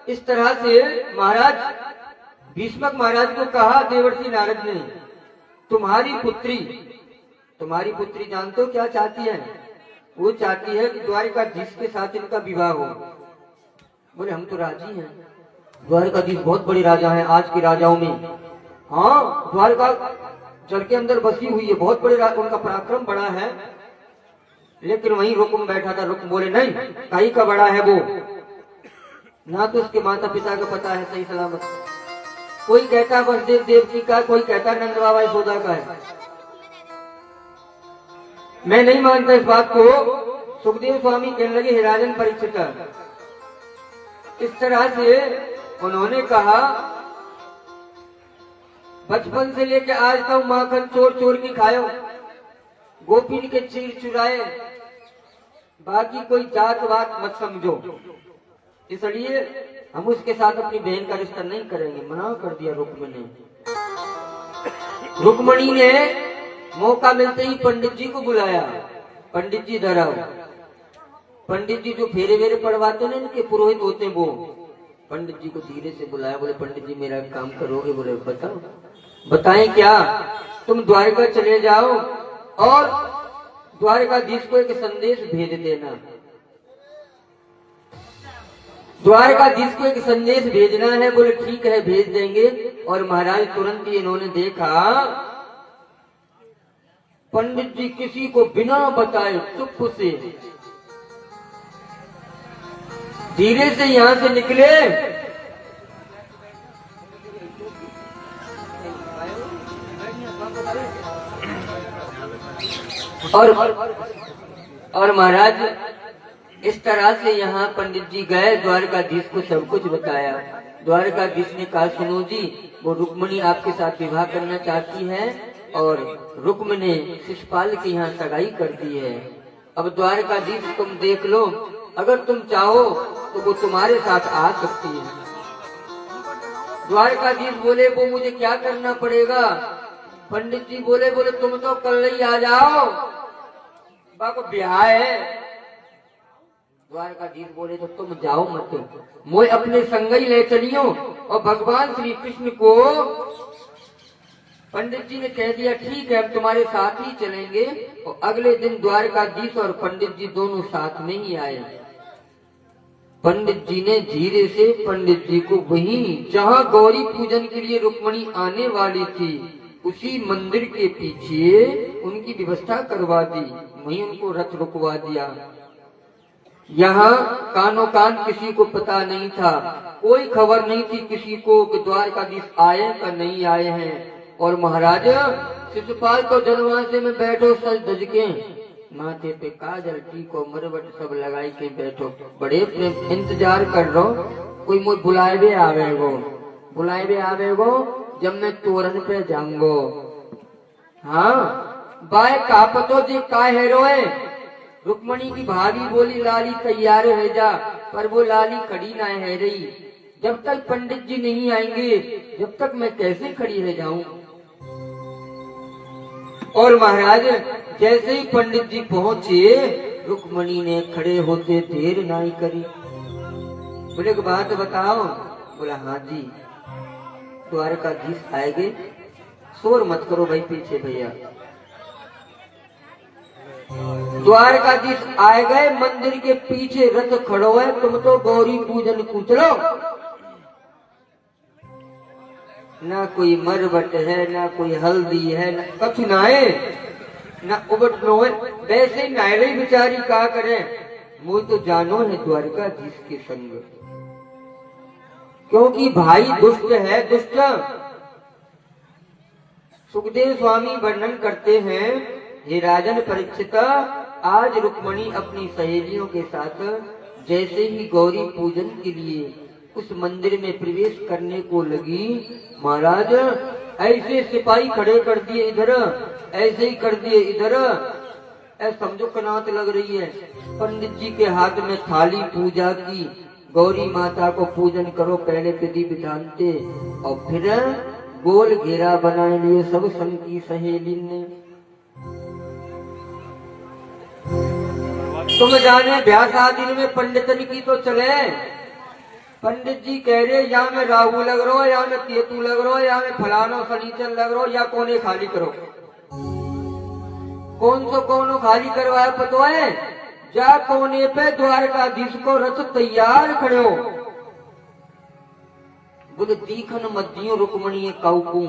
इस तरह से महाराज भीष्मक महाराज को कहा देवर्षि नारद ने, तुम्हारी पुत्री जानते हो क्या चाहती है? वो चाहती है कि द्वारिकाधीश के साथ इनका विवाह हो। बोले हम तो राजी हैं, द्वारिकाधीश बहुत बड़े राजा हैं आज के राजाओं में। हाँ द्वारका जल के अंदर बसी हुई है, बहुत बड़े उनका पराक्रम बड़ा है। लेकिन वहीं रुक्म बैठा था। रुक्म बोले नहीं, काई का बड़ा है वो, ना तो उसके माता पिता का पता है सही सलामत। कोई कहता है वसुदेव देवकी का, कोई कहता है नंद बाबा यशोदा का है। मैं नहीं मानता इस बात को। सुखदेव स्वामी कहने लगे हे राजन परीक्षित, इस तरह से उन्होंने कहा बचपन से लेके आज तक माखन चोर चोर की खायो, गोपीन के चीर चुराए, बाकी कोई जात वात मत समझो। इसलिए हम उसके साथ अपनी बहन का रिश्ता नहीं करेंगे, मना कर दिया रुक्मणी। रुक्मणी ने मौका मिलते ही पंडित जी को बुलाया। पंडित जी धराओ। पंडित जी जो फेरे वेरे पढ़वाते ना, इनके पुरोहित होते हैं वो, पंडित जी को धीरे से बुलाया। बोले पंडित जी मेरा काम करोगे? बोले बताओ। बताएं क्या? तुम द्वारका चले जाओ और द्वारकाधीश को एक संदेश भेज देना। द्वारकाधीश को एक संदेश भेजना है। बोले ठीक है भेज देंगे। और महाराज तुरंत ही इन्होंने देखा पंडित जी किसी को बिना बताए चुप से धीरे से यहां से निकले और महाराज इस तरह से यहाँ पंडित जी गए, द्वारकाधीश को सब कुछ बताया। द्वारकाधीश ने कहा सुनो जी, वो रुक्मणी आपके साथ विवाह करना चाहती है और रुक्म ने शिशुपाल के यहाँ सगाई कर दी है। अब द्वारकाधीश तुम देख लो, अगर तुम चाहो तो वो तुम्हारे साथ आ सकती है। द्वारकाधीश बोले वो मुझे क्या करना पड़ेगा? पंडित जी बोले तुम तो कल ही आ जाओ, बाको ब्याह है। द्वारकाधीश बोले तो तुम जाओ मत, मैं अपने संग ही ले चलियो। और भगवान श्री कृष्ण को पंडित जी ने कह दिया ठीक है हम तुम्हारे साथ ही चलेंगे। और अगले दिन द्वारकाधीश और पंडित जी दोनों साथ में ही आए। पंडित जी ने धीरे से पंडित जी को वहीं जहाँ गौरी पूजन के लिए रुक्मणी आने वाली थी उसी मंदिर के पीछे उनकी व्यवस्था करवा दी, वहीं उनको रथ रुकवा दिया। यहाँ कानो कान किसी को पता नहीं था, कोई खबर नहीं थी किसी को कि द्वारकाधीश आए का नहीं आए हैं। और महाराज शिशुपाल को जनवासे में बैठो सज धज के, माथे पे काजल टीको मरवट सब लगाई के बैठो, बड़े प्रेम इंतजार कर रो कोई मुझे बुलाए आवेगो जब मैं तोरण पे जाऊंगो। हाँ बाय कापतो जी का हेरोए। रुक्मणी की भाभी बोली लाली तैयार है जा, पर वो लाली खड़ी ना है रही। जब तक पंडित जी नहीं आएंगे जब तक मैं कैसे खड़ी रह जाऊं। और महाराज जैसे ही पंडित जी पहुंचे रुक्मणी ने खड़े होते देर नहीं करी। बोले एक बात बताओ? बोला हाँ जी। द्वारकाधीश आएंगे, शोर मत करो भाई पीछे भैया। द्वारकाधीश आए गए, मंदिर के पीछे रथ खड़ो है, तुम तो गौरी पूजन कुचलो। ना कोई मरवट है, ना कोई हल्दी है, ना कछ नाए, ना उबट नो है। वैसे नायरी बिचारी क्या करे, मुझे तो जानो है द्वारकाधीश के संग, क्योंकि भाई दुष्ट है दुष्ट। सुखदेव स्वामी वर्णन करते हैं, हे राजन परीक्षित, आज रुक्मणी अपनी सहेलियों के साथ जैसे ही गौरी पूजन के लिए उस मंदिर में प्रवेश करने को लगी, महाराज ऐसे सिपाही खड़े कर दिए इधर, ऐसे ही कर दिए इधर, ऐसा समझो कनात लग रही है। पंडित जी के हाथ में थाली पूजा की, गौरी माता को पूजन करो पहले विधि विधान से, और फिर गोल घेरा बनाए लिए सब संग की सहेली ने। तुम जाने ब्याह शादी में पंडितन की तो चले। पंडित जी कह रहे या मैं राहु लग रहा हो, या मैं केतु लग रहा हो, या मैं फलानो शनिचर लग रहा हो, या कोने खाली करो। कौन खाली करवाया पतो है? जा कोने पे द्वारकाधीश को रथ तैयार खड़े हो। बोले दीखन मध्यों रुक्मणी काउकू,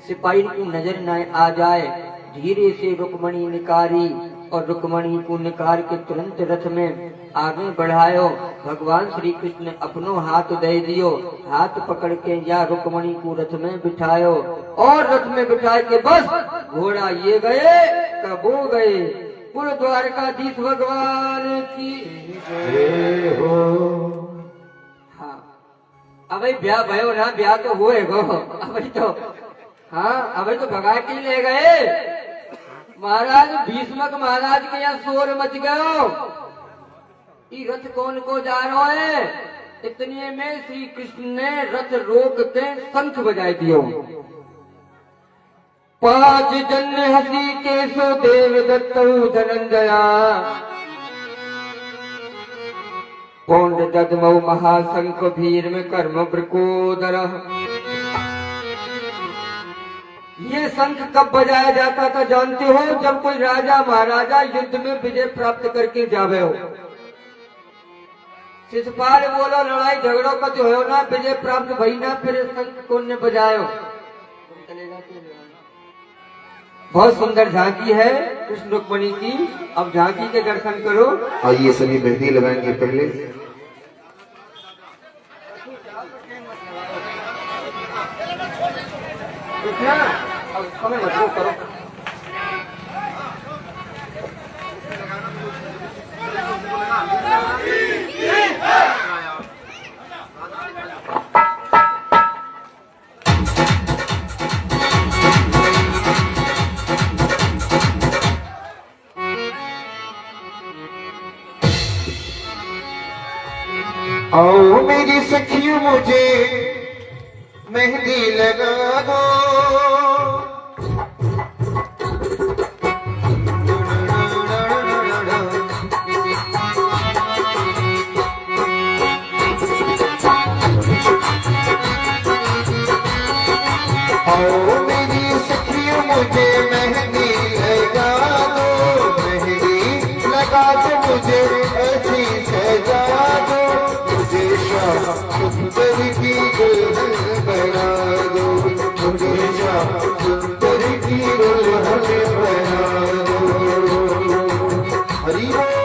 सिपाही को नजर न आ जाए। धीरे से रुक्मणी निकारी और रुक्मणी को निकार के तुरंत रथ में आगे बढ़ायो। भगवान श्री कृष्ण ने अपनो हाथ दे दियो, हाथ पकड़ के या रुक्मणी को रथ में बिठायो, और रथ में बिठा के बस घोड़ा ये गए तब वो गए। बोलो द्वारकाधीश भगवान की जय हो। हाँ अब ब्याह भयो ना, ब्याह तो होएगो। अब तो हाँ अभी तो भगा के ही ले गए महाराज। भीष्मक महाराज के यहाँ शोर मच गयो। ये रथ कौन को जा रहा है? इतने में श्री कृष्ण ने रथ रोक के शंख बजाए दियो। 5 जन हसी केशो देव दत्तौ धनंजया पौंड ददमौ महाशंख भीर में कर्म प्रकोदर। ये शंख कब बजाया जाता था जानते हो? जब कोई राजा महाराजा युद्ध में विजय प्राप्त करके जावे हो। शिशुपाल बोलो लड़ाई झगड़ों का जो हो ना विजय प्राप्त भई ना फिर शंख कौन ने बजायो। बहुत सुंदर झांकी है कृष्ण रुक्मणी की। अब झांकी के दर्शन करो। आइए सभी मेहंदी लगाएंगे पहले। अब समय मतलब करो। आओ मेरी सखियों मुझे मेहंदी लगा दो। आओ मेरी सखियों मुझे मेहंदी लगा दो। मेहंदी लगा दो मुझे ऐसी सजा दो। मुझे श्याम सुंदर की दुल्हन बना दो। मुझे श्याम सुंदर की दुल्हन बना दो। हरि बोल।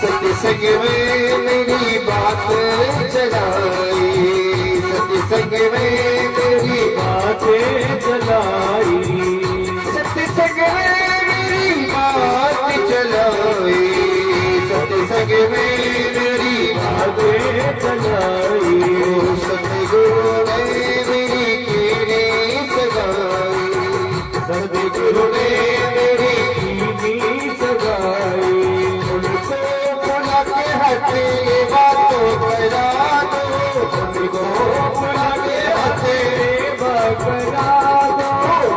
सत्संग में मेरी बात चलाई। सत्संग में मेरी बात चलाई। सत्संग में मेरी बात चलाई। सत्संग में मेरी बात चलाई। सतगुरु ने मेरी कीनी सगाई। सतगुरु ने मेरी कीनी सगाई। ये बातों करा दो। उनको बुला के हथे बकरा दो।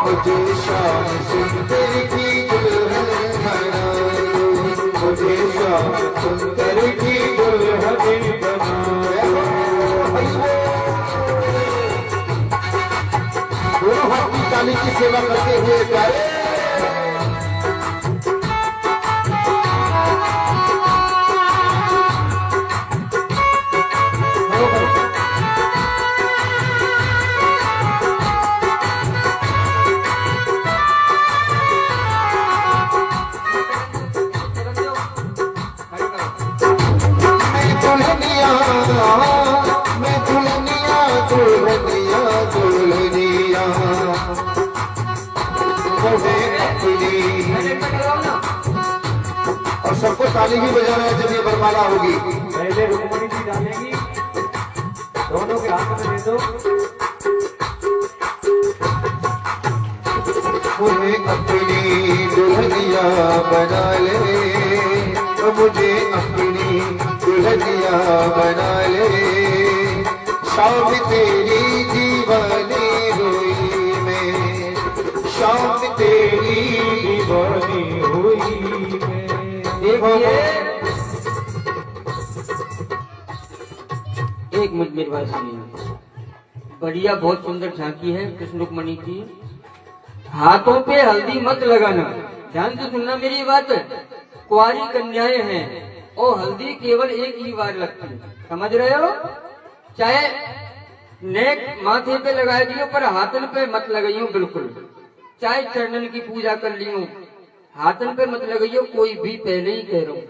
मुझे श्याम सुंदर की दुल्हन बना दो। मुझे श्याम सुंदर की दुल्हन बना दो। दोनों हाथ की ताली की सेवा करते हुए प्यारे। मैं दुल्हनिया दुल्हनिया दुल्हनिया और सबको ताली भी बजाना है जब ये बरमाला होगी। पहले रुक्मणी जी डालेंगी, दोनों के हाथ में दे दो। मुझे अपनी दुल्हनिया बना ले। मुझे अपनी दुल्हनिया बना ले। शाम तेरी दीवानी हुई मैं। शाम तेरी दीवानी हुई मैं। एक मिनट मेरी बात सुनिए। बढ़िया बहुत सुंदर झांकी है कृष्ण रुक्मणी की। हाथों पे हल्दी मत लगाना, ध्यान से सुनना मेरी बात। कुंवारी कन्याएं हैं और हल्दी केवल एक ही बार लगती है, समझ रहे हो? चाहे नेक माथे पे लगा दियो पर हाथन पे मत लगाइयो बिल्कुल। चाहे चरणन की पूजा कर लियो, हाथन पे मत लगाइयो। कोई भी पहले ही कह रहा हूं।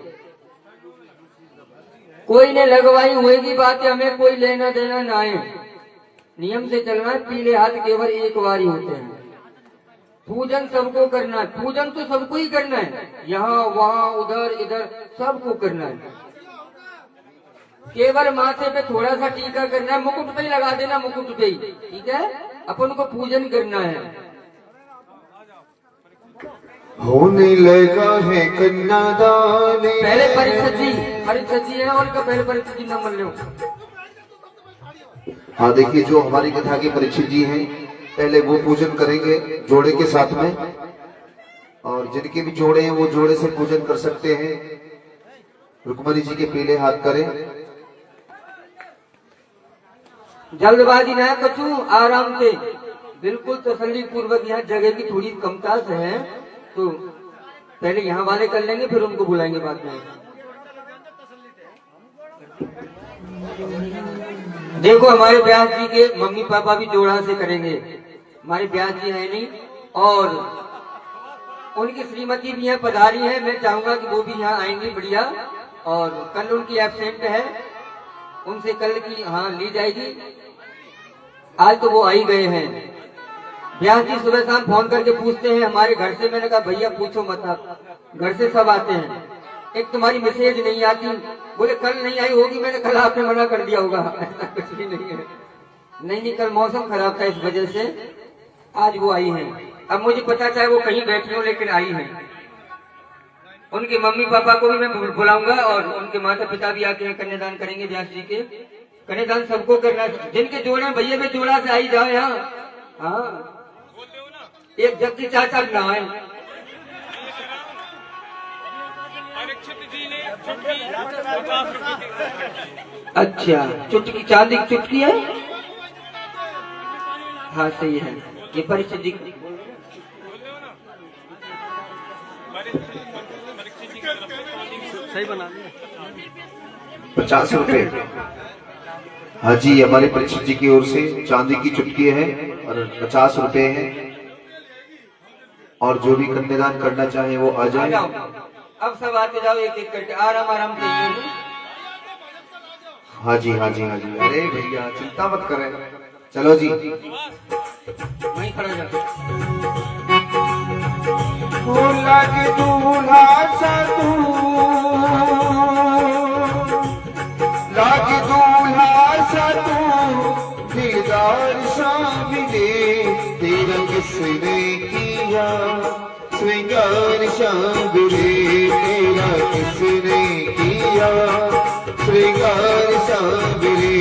कोई ने लगवाई हुए की बात है, हमें कोई लेना देना ना है। नियम से चलना है। पीले हाथ केवल एक बार ही होते हैं। पूजन सबको करना है। पूजन तो सबको ही करना है, यहाँ वहाँ उधर इधर सबको करना है। केवल माथे पे थोड़ा सा टीका करना है, मुकुट पे ही लगा देना, मुकुट पे ही, ठीक है। अपन को पूजन करना है। होने लगा है कन्यादान। पहले परीक्षा जी है और का पहले परीक्षा जी नंबर लो। हाँ देखिए, जो हमारी कथा के परीक्षित जी हैं, पहले वो पूजन करेंगे जोड़े के साथ में, और जिनके भी जोड़े हैं वो जोड़े से पूजन कर सकते हैं। रुक्मणी जी के पीले हाथ करें। जल्दबाजी ना कछु, आराम से, बिल्कुल तसल्ली पूर्वक। यहाँ जगह की थोड़ी कमता से है, तो पहले यहाँ वाले कर लेंगे, फिर उनको बुलाएंगे बाद में। देखो हमारे व्यास जी के मम्मी पापा भी जोड़ा से करेंगे। हमारे व्यास जी है नहीं, और उनकी श्रीमती भी यहाँ पधारी है। मैं चाहूंगा कि वो भी यहाँ आएंगी, बढ़िया। और कल उनकी एब्सेंट है, उनसे कल की हाँ ली जाएगी। आज तो वो आ ही गए हैं। व्यास जी सुबह शाम फोन करके पूछते हैं हमारे घर से। मैंने कहा भैया पूछो मत, आप घर से सब आते हैं, एक तुम्हारी मैसेज नहीं आती। बोले कल नहीं आई होगी। मैंने कल आपने मना कर दिया होगा। ऐसा कुछ भी नहीं है। नहीं, कल मौसम खराब था, इस वजह से आज वो आई है। अब मुझे पता चाहे वो कहीं बैठी हो, लेकिन आई है। उनके मम्मी पापा को भी मैं बुलाऊंगा, और उनके माता पिता भी आके हैं, कन्यादान करेंगे व्यास जी के। कन्यादान सबको करना है। जिनके जोड़े भैया में जोड़ा से आई जाओ यहाँ। हाँ, एक जगती चाचा ना है। अच्छा, चुटकी, चांदी की चुटकी है। हाँ सही है। ये परीक्षा जी सही बना दिया। 50 रुपए। हाँ जी, हमारे परीक्षित जी की ओर से चांदी की चुटकी है और 50 रुपए है। और जो भी कन्यादान करना चाहे वो आ जाए। अब सब आते जाओ एक एक करके, आराम आराम से। हाँ जी, हाँ जी, हाँ जी। अरे भैया चिंता मत करें, चलो जी। वहीं खड़ा जाओ। लगे दूल्हा सा तू, लगे दूल्हा सा तू, दीदार शाम दे तेरा किसने किया श्रृंगार शाम रे, तेरा किसने किया श्रृंगार शाम रे।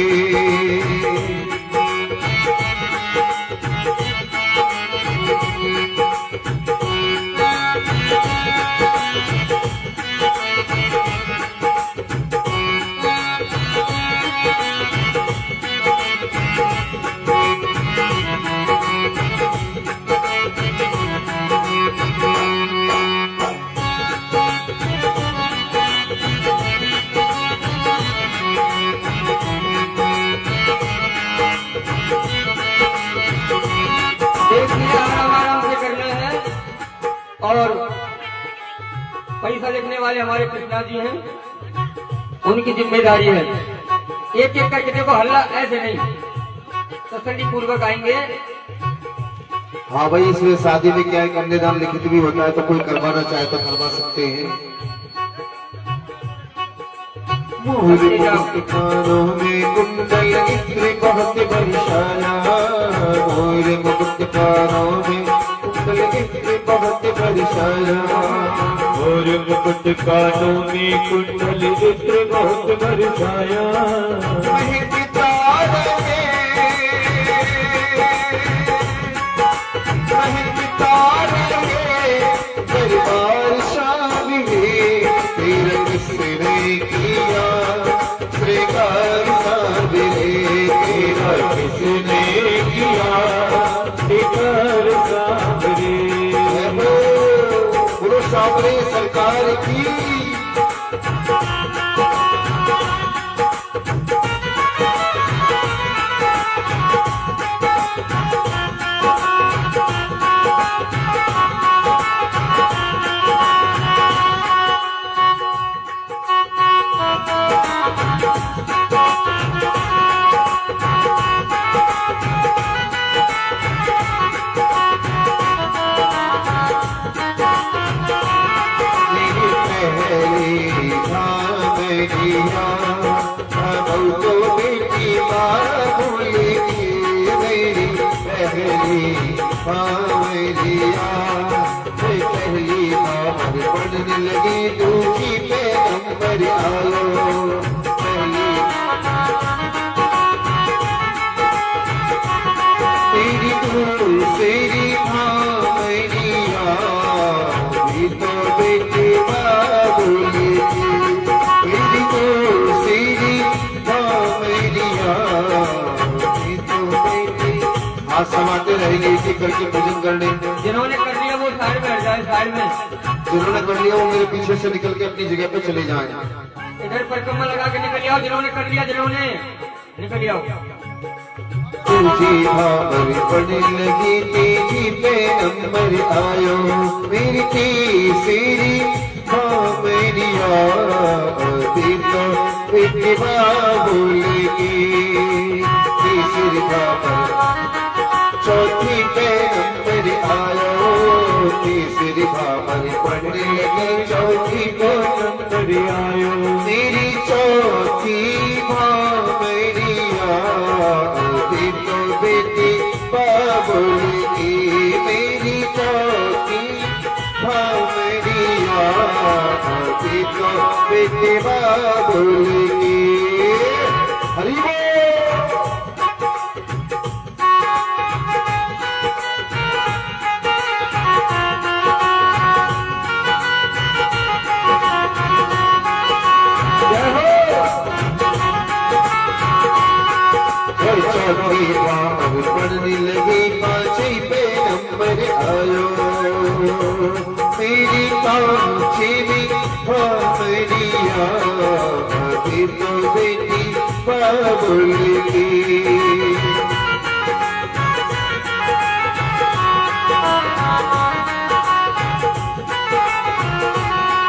और पैसा लिखने वाले हमारे कृष्णा जी हैं, उनकी जिम्मेदारी है। एक एक करके देखो, हल्ला ऐसे नहीं, तसल्ली पूर्वक आएंगे। हाँ भाई, इसमें शादी में क्या है, कन्यादान लिखित भी होता है, तो कोई करवाना चाहे तो करवा सकते हैं। कानों में कुंडल इत्र बहुत बरसाया, मोर मुकुट कानों में कुंडल इत्र बहुत बरसाया, और मुकुट कानों में कुंडल इत्र बहुत बरसाया। मेहंदी तार दरबार शाम में तेरा किसने किया श्रृंगार शाम रे, तेरा किसने किया श्रृंगार शाम रे। गुरु सामने सरकार की। पहली बावरिया पहली बार पढ़ने लगी दूसरी पे नंबर आयो पहली तेरी दूसरी बावरिया भी तो बेटे बाबुली तेरी दूसरी बावरिया भी तो बेटे हाथ समाते रहेंगे इसी करके भजन करने जिन्होंने कर लिया वो साइड में हट जाए, साइड में। जिन्होंने कर लिया वो मेरे पीछे से निकल के अपनी जगह पे चले जाएं। इधर परिक्रमा लगा के निकल आओ, जिन्होंने कर लिया, जिन्होंने निकल आओ। तुझी खबर पड़ने लगी तेजी पे नंबर आयो मेरी तीसरी बावरिया अभी तो इतवा बोलेगी तीसरी खबर चौथी पे नंबर आयो तीसरी खबर पढ़ने लगी चौथी पे नंबर आयो मेरी चौथी बावरिया अभी तो बेटी बाबुल की मेरी चौथी बावरिया अभी तो बेटी बाबुल की हरि बोल। चौथी बार पढ़ने लगी पांचवी पे नंबर आयो मेरी पांचवी बावरिया अभी तो बेटी बाबुल की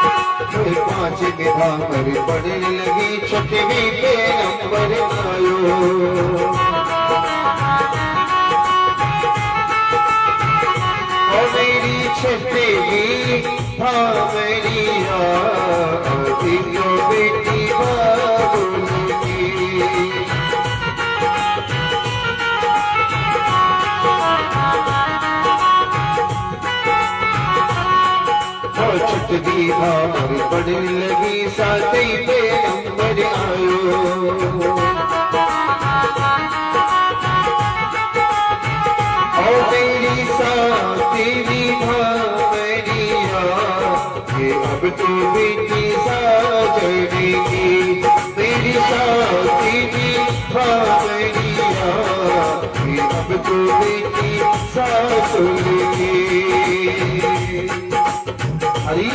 पांचवी बार पढ़ने लगी छठवीं पे नंबर आयो मेरी छठवीं बावरिया अभी तो बेटी बाबुल की छठवीं बार पढ़ने लगी सातवीं पे नंबर आयो मेरी सातवीं बावरिया ये अब तो बेटी साजनेगी मेरी सातवीं बावरिया ये अब तो बेटी सासुलेगी हरि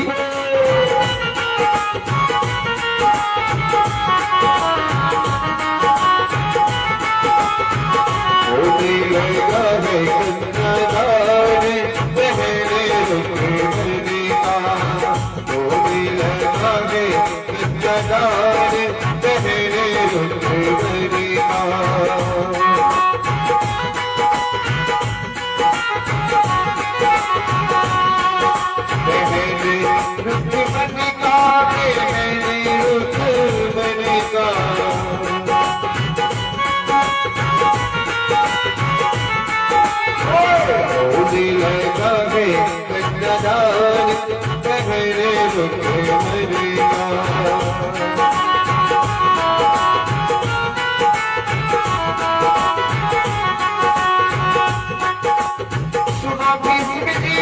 होने लगा है कन्यादान पहले रुके मरने का होने लगा है कन्यादान पहले रुके मरने का पहले रुक मरने का पहले रुक मरने का होने लगा है कन्यादान पहले रुके मरने का सुना किसी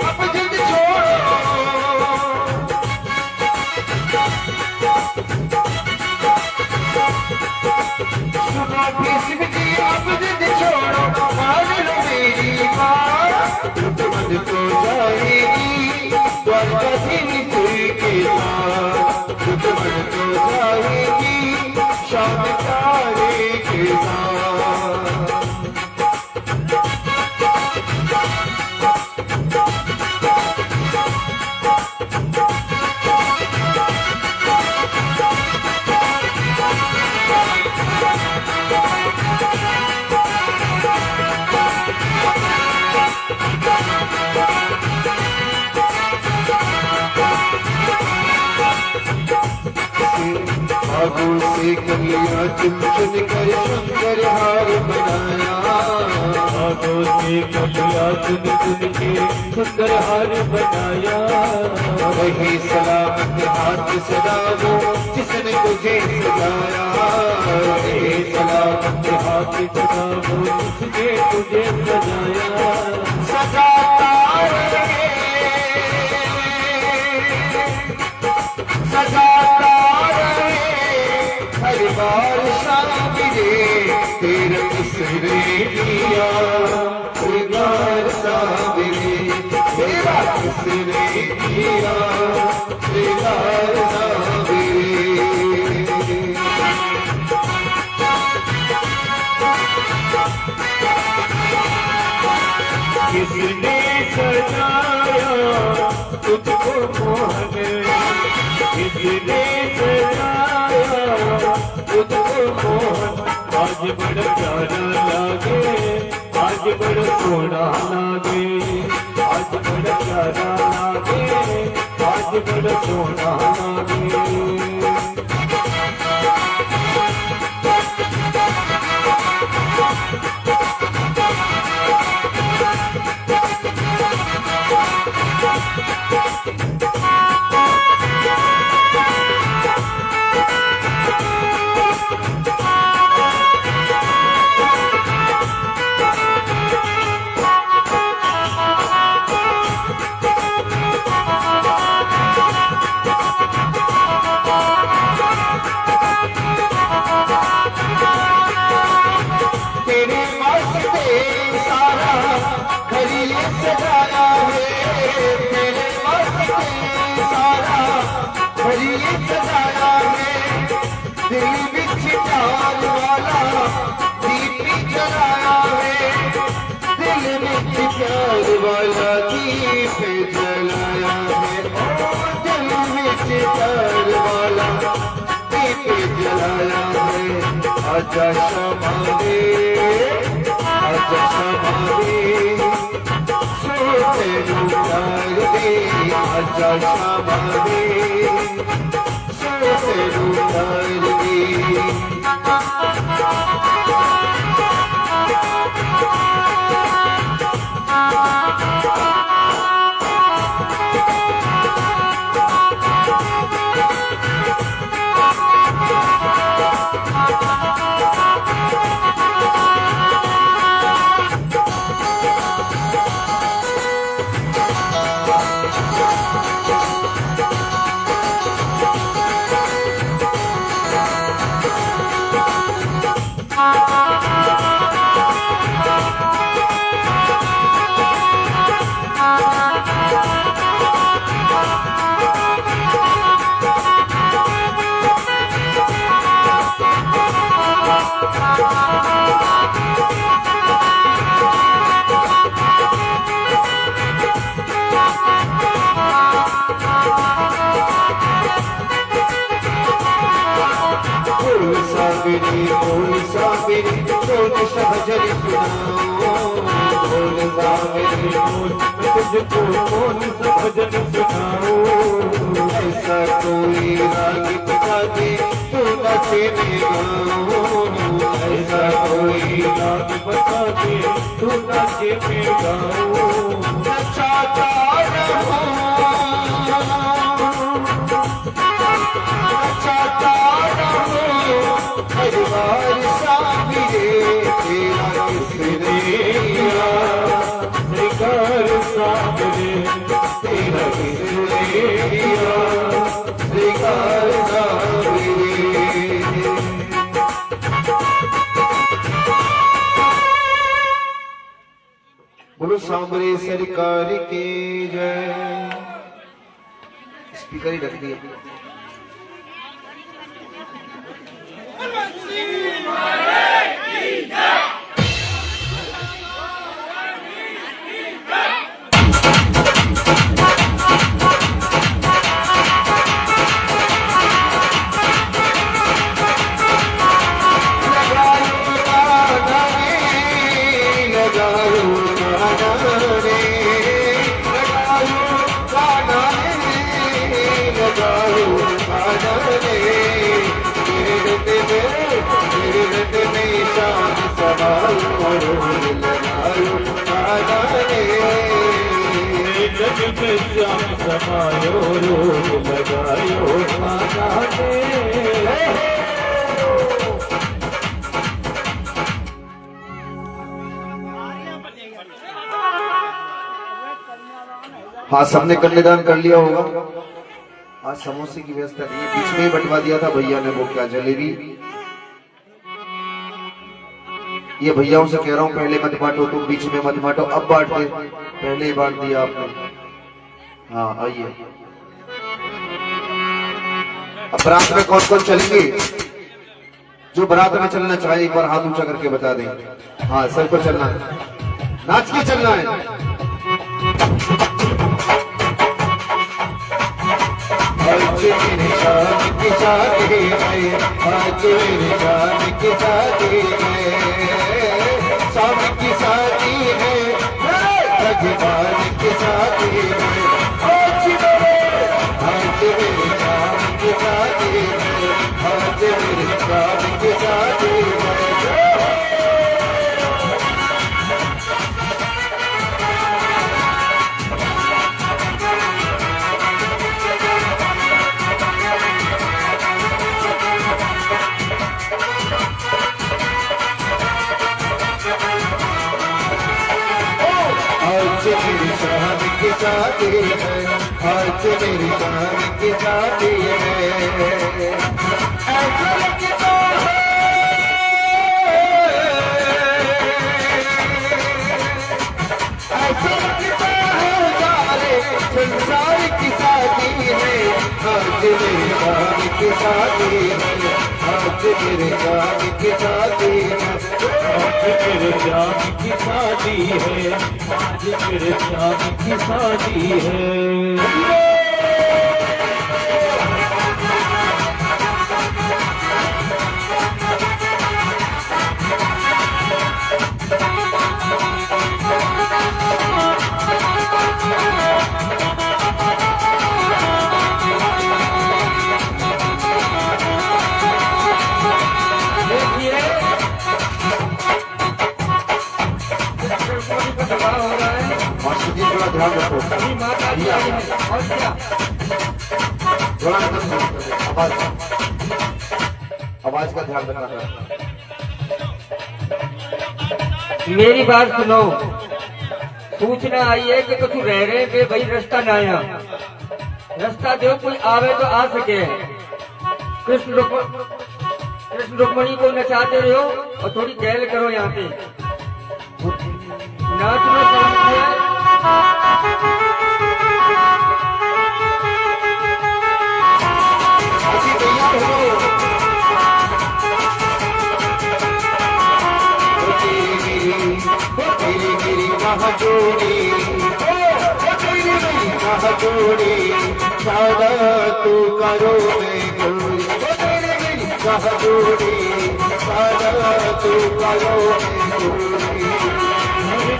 अब जिद छोड़ो सुना किसी अब जिद छोड़ो मान लो मेरी बात मन तो जाएगी द्वारकाधीश के साथ मन तो जाएगी शाम तारे के साथ बाबू से कर लिया चुन चुन कर शंकर हार बनाया हाथों से कलिया चुन चुन के सुंदर हार बनाया। वही सलामत हाथ सदा वो जिसने तुझे सजाया। वही सलामत हाथ सदा वो जिसने तुझे सजाया। सजाता रहे सजाता रहे हर बार शामिले तेरा किसने किया हर बार शामिले तेरा किसने किया हर बार शामिले। किसने सजाया तुझको मोहन, किसने सजाया तुझको मोहन। आज बड़ा प्यारा लागे, आज बड़ा सोना लागे, आज बड़ा प्यारा लागे, आज बड़ा सोना लागे। तेरे वास्ते सारा घर ये सजाया है। तेरे वास्ते सारा घर ये सजाया है। दिल विच प्यार वाला दीप जलाया है। दिल विच प्यार वाला दीप जलाया है। ओ दिल विच प्यार वाला दीप जलाया है। आजा शमाले आजा शमाले सोते लुटार दे। आजा शमाले सोते लुटार दे। बोल साबिरी बोल शहजर सुनाओ। बोल साबिरी बोल तुझको बोल भजन सुनाओ। ऐसा कोई राग बजा दे तू नचे में गाओ। ऐसा कोई राग बता दे तू नाचे में गाओ। नचाता रहो नचाता रहो हर बार साबिरे तेरा किसने किया श्रीकार साबरे तेरा किसने किया श्रीकार साबिरे। बोलो सांबरे सरकार की जय। स्पीकर ही रख दिया। मेरे रट में शान समा में श्याम समायो रोग लगायो माता ने। हाँ, सबने कन्यादान कर लिया होगा। आज समोसे की व्यवस्था नहीं है, बीच में ही बंटवा दिया था भैया ने। वो क्या जलेबी, ये भैयाओं से कह रहा हूँ पहले मत बांटो, तुम बीच में मत बांटो, अब बांट दे, पहले ही बांट दिया आपने। हाँ आइए, अब बारात में कौन कौन चलेंगे? जो बारात में चलना चाहे एक बार हाथ ऊंचा करके बता दें। हाँ सबको चलना है, नाच के चलना है। आज मेरे जान की शादी है, आज मेरे जान की शादी है, शाम की शादी है, भगवान की शादी है। आज मेरे जान की शादी है, आज मेरे जान की शादी है। आज मेरी जान की शादी है, आज मेरी जान की शादी है। ऐसा लगता है, ऐसा लगता है यारे संसार की शादी है। आज मेरी जान की शादी है, आज मेरी जान की शादी है। आज मेरे जान की शादी है, आज मेरे जान की शादी है। मास्टर जी थोड़ा ध्यान रखो, थोड़ा आवाज आवाज का ध्यान रखना। मेरी बात सुनो, सूचना आई है कि कुछ रह रहे के भाई रास्ता ना आया, रास्ता दो, कोई आवे तो आ सके। कृष्ण रुक्मणी को नचाते रहो और थोड़ी गैल करो यहाँ पे, नाचना चाहिए। सादा तू करो में गोरी, सादा तू करो में गोरी।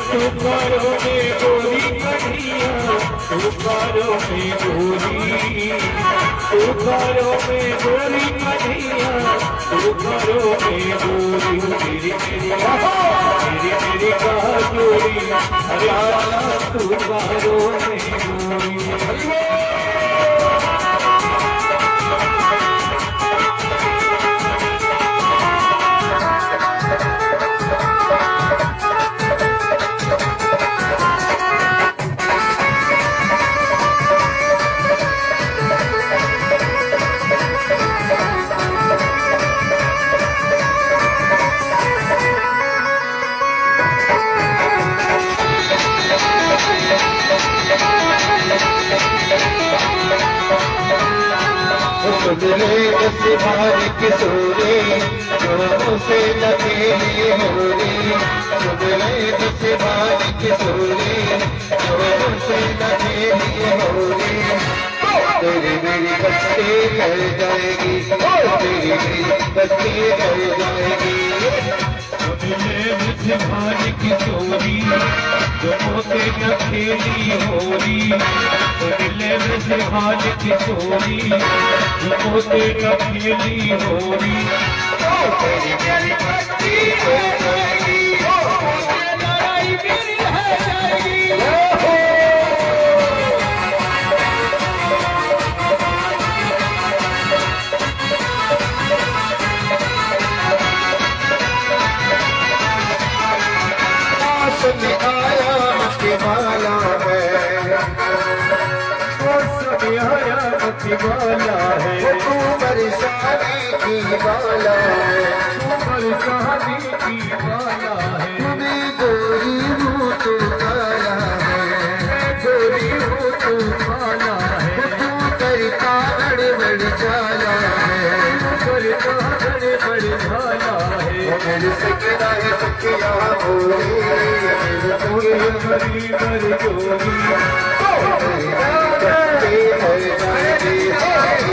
तू करो में गोरी कन्हैया, तू करो में गोरी, तू करो में गोरी कन्हैया, तू करो में गोरी। मेरी मेरी मेरी कहा जोड़ी, हरियाणा तू करो में गोरी। सुधरे सिवार किशोरे, जो से लगे होरी। सुधरे सिवार किशोरे, जो से लगे होरी। तेरी मेरी बस्ती कर जाएगी, तेरी मेरी बस्ती कर जाएगी। भान की चोरी जो मोते न खेली होरी, दिले में भान की चोरी जो मोते न खेली होरी। तेरी मेरी बस्ती कर जाएगी, लड़ाई मेरी रह जाएगी। मौसम आया मत माला है, मौसम आया मत वाला है, तू बरसाने की माला है, बरसाने की वाला है, तू भी गोरी हूँ तू काला है, गोरी हो तू काला है, तू करता गड़बड़ चाला है, करता गड़बड़ भाला है, मेरे सजना है सखिया मोरी, पूरे मरी मर जोगी।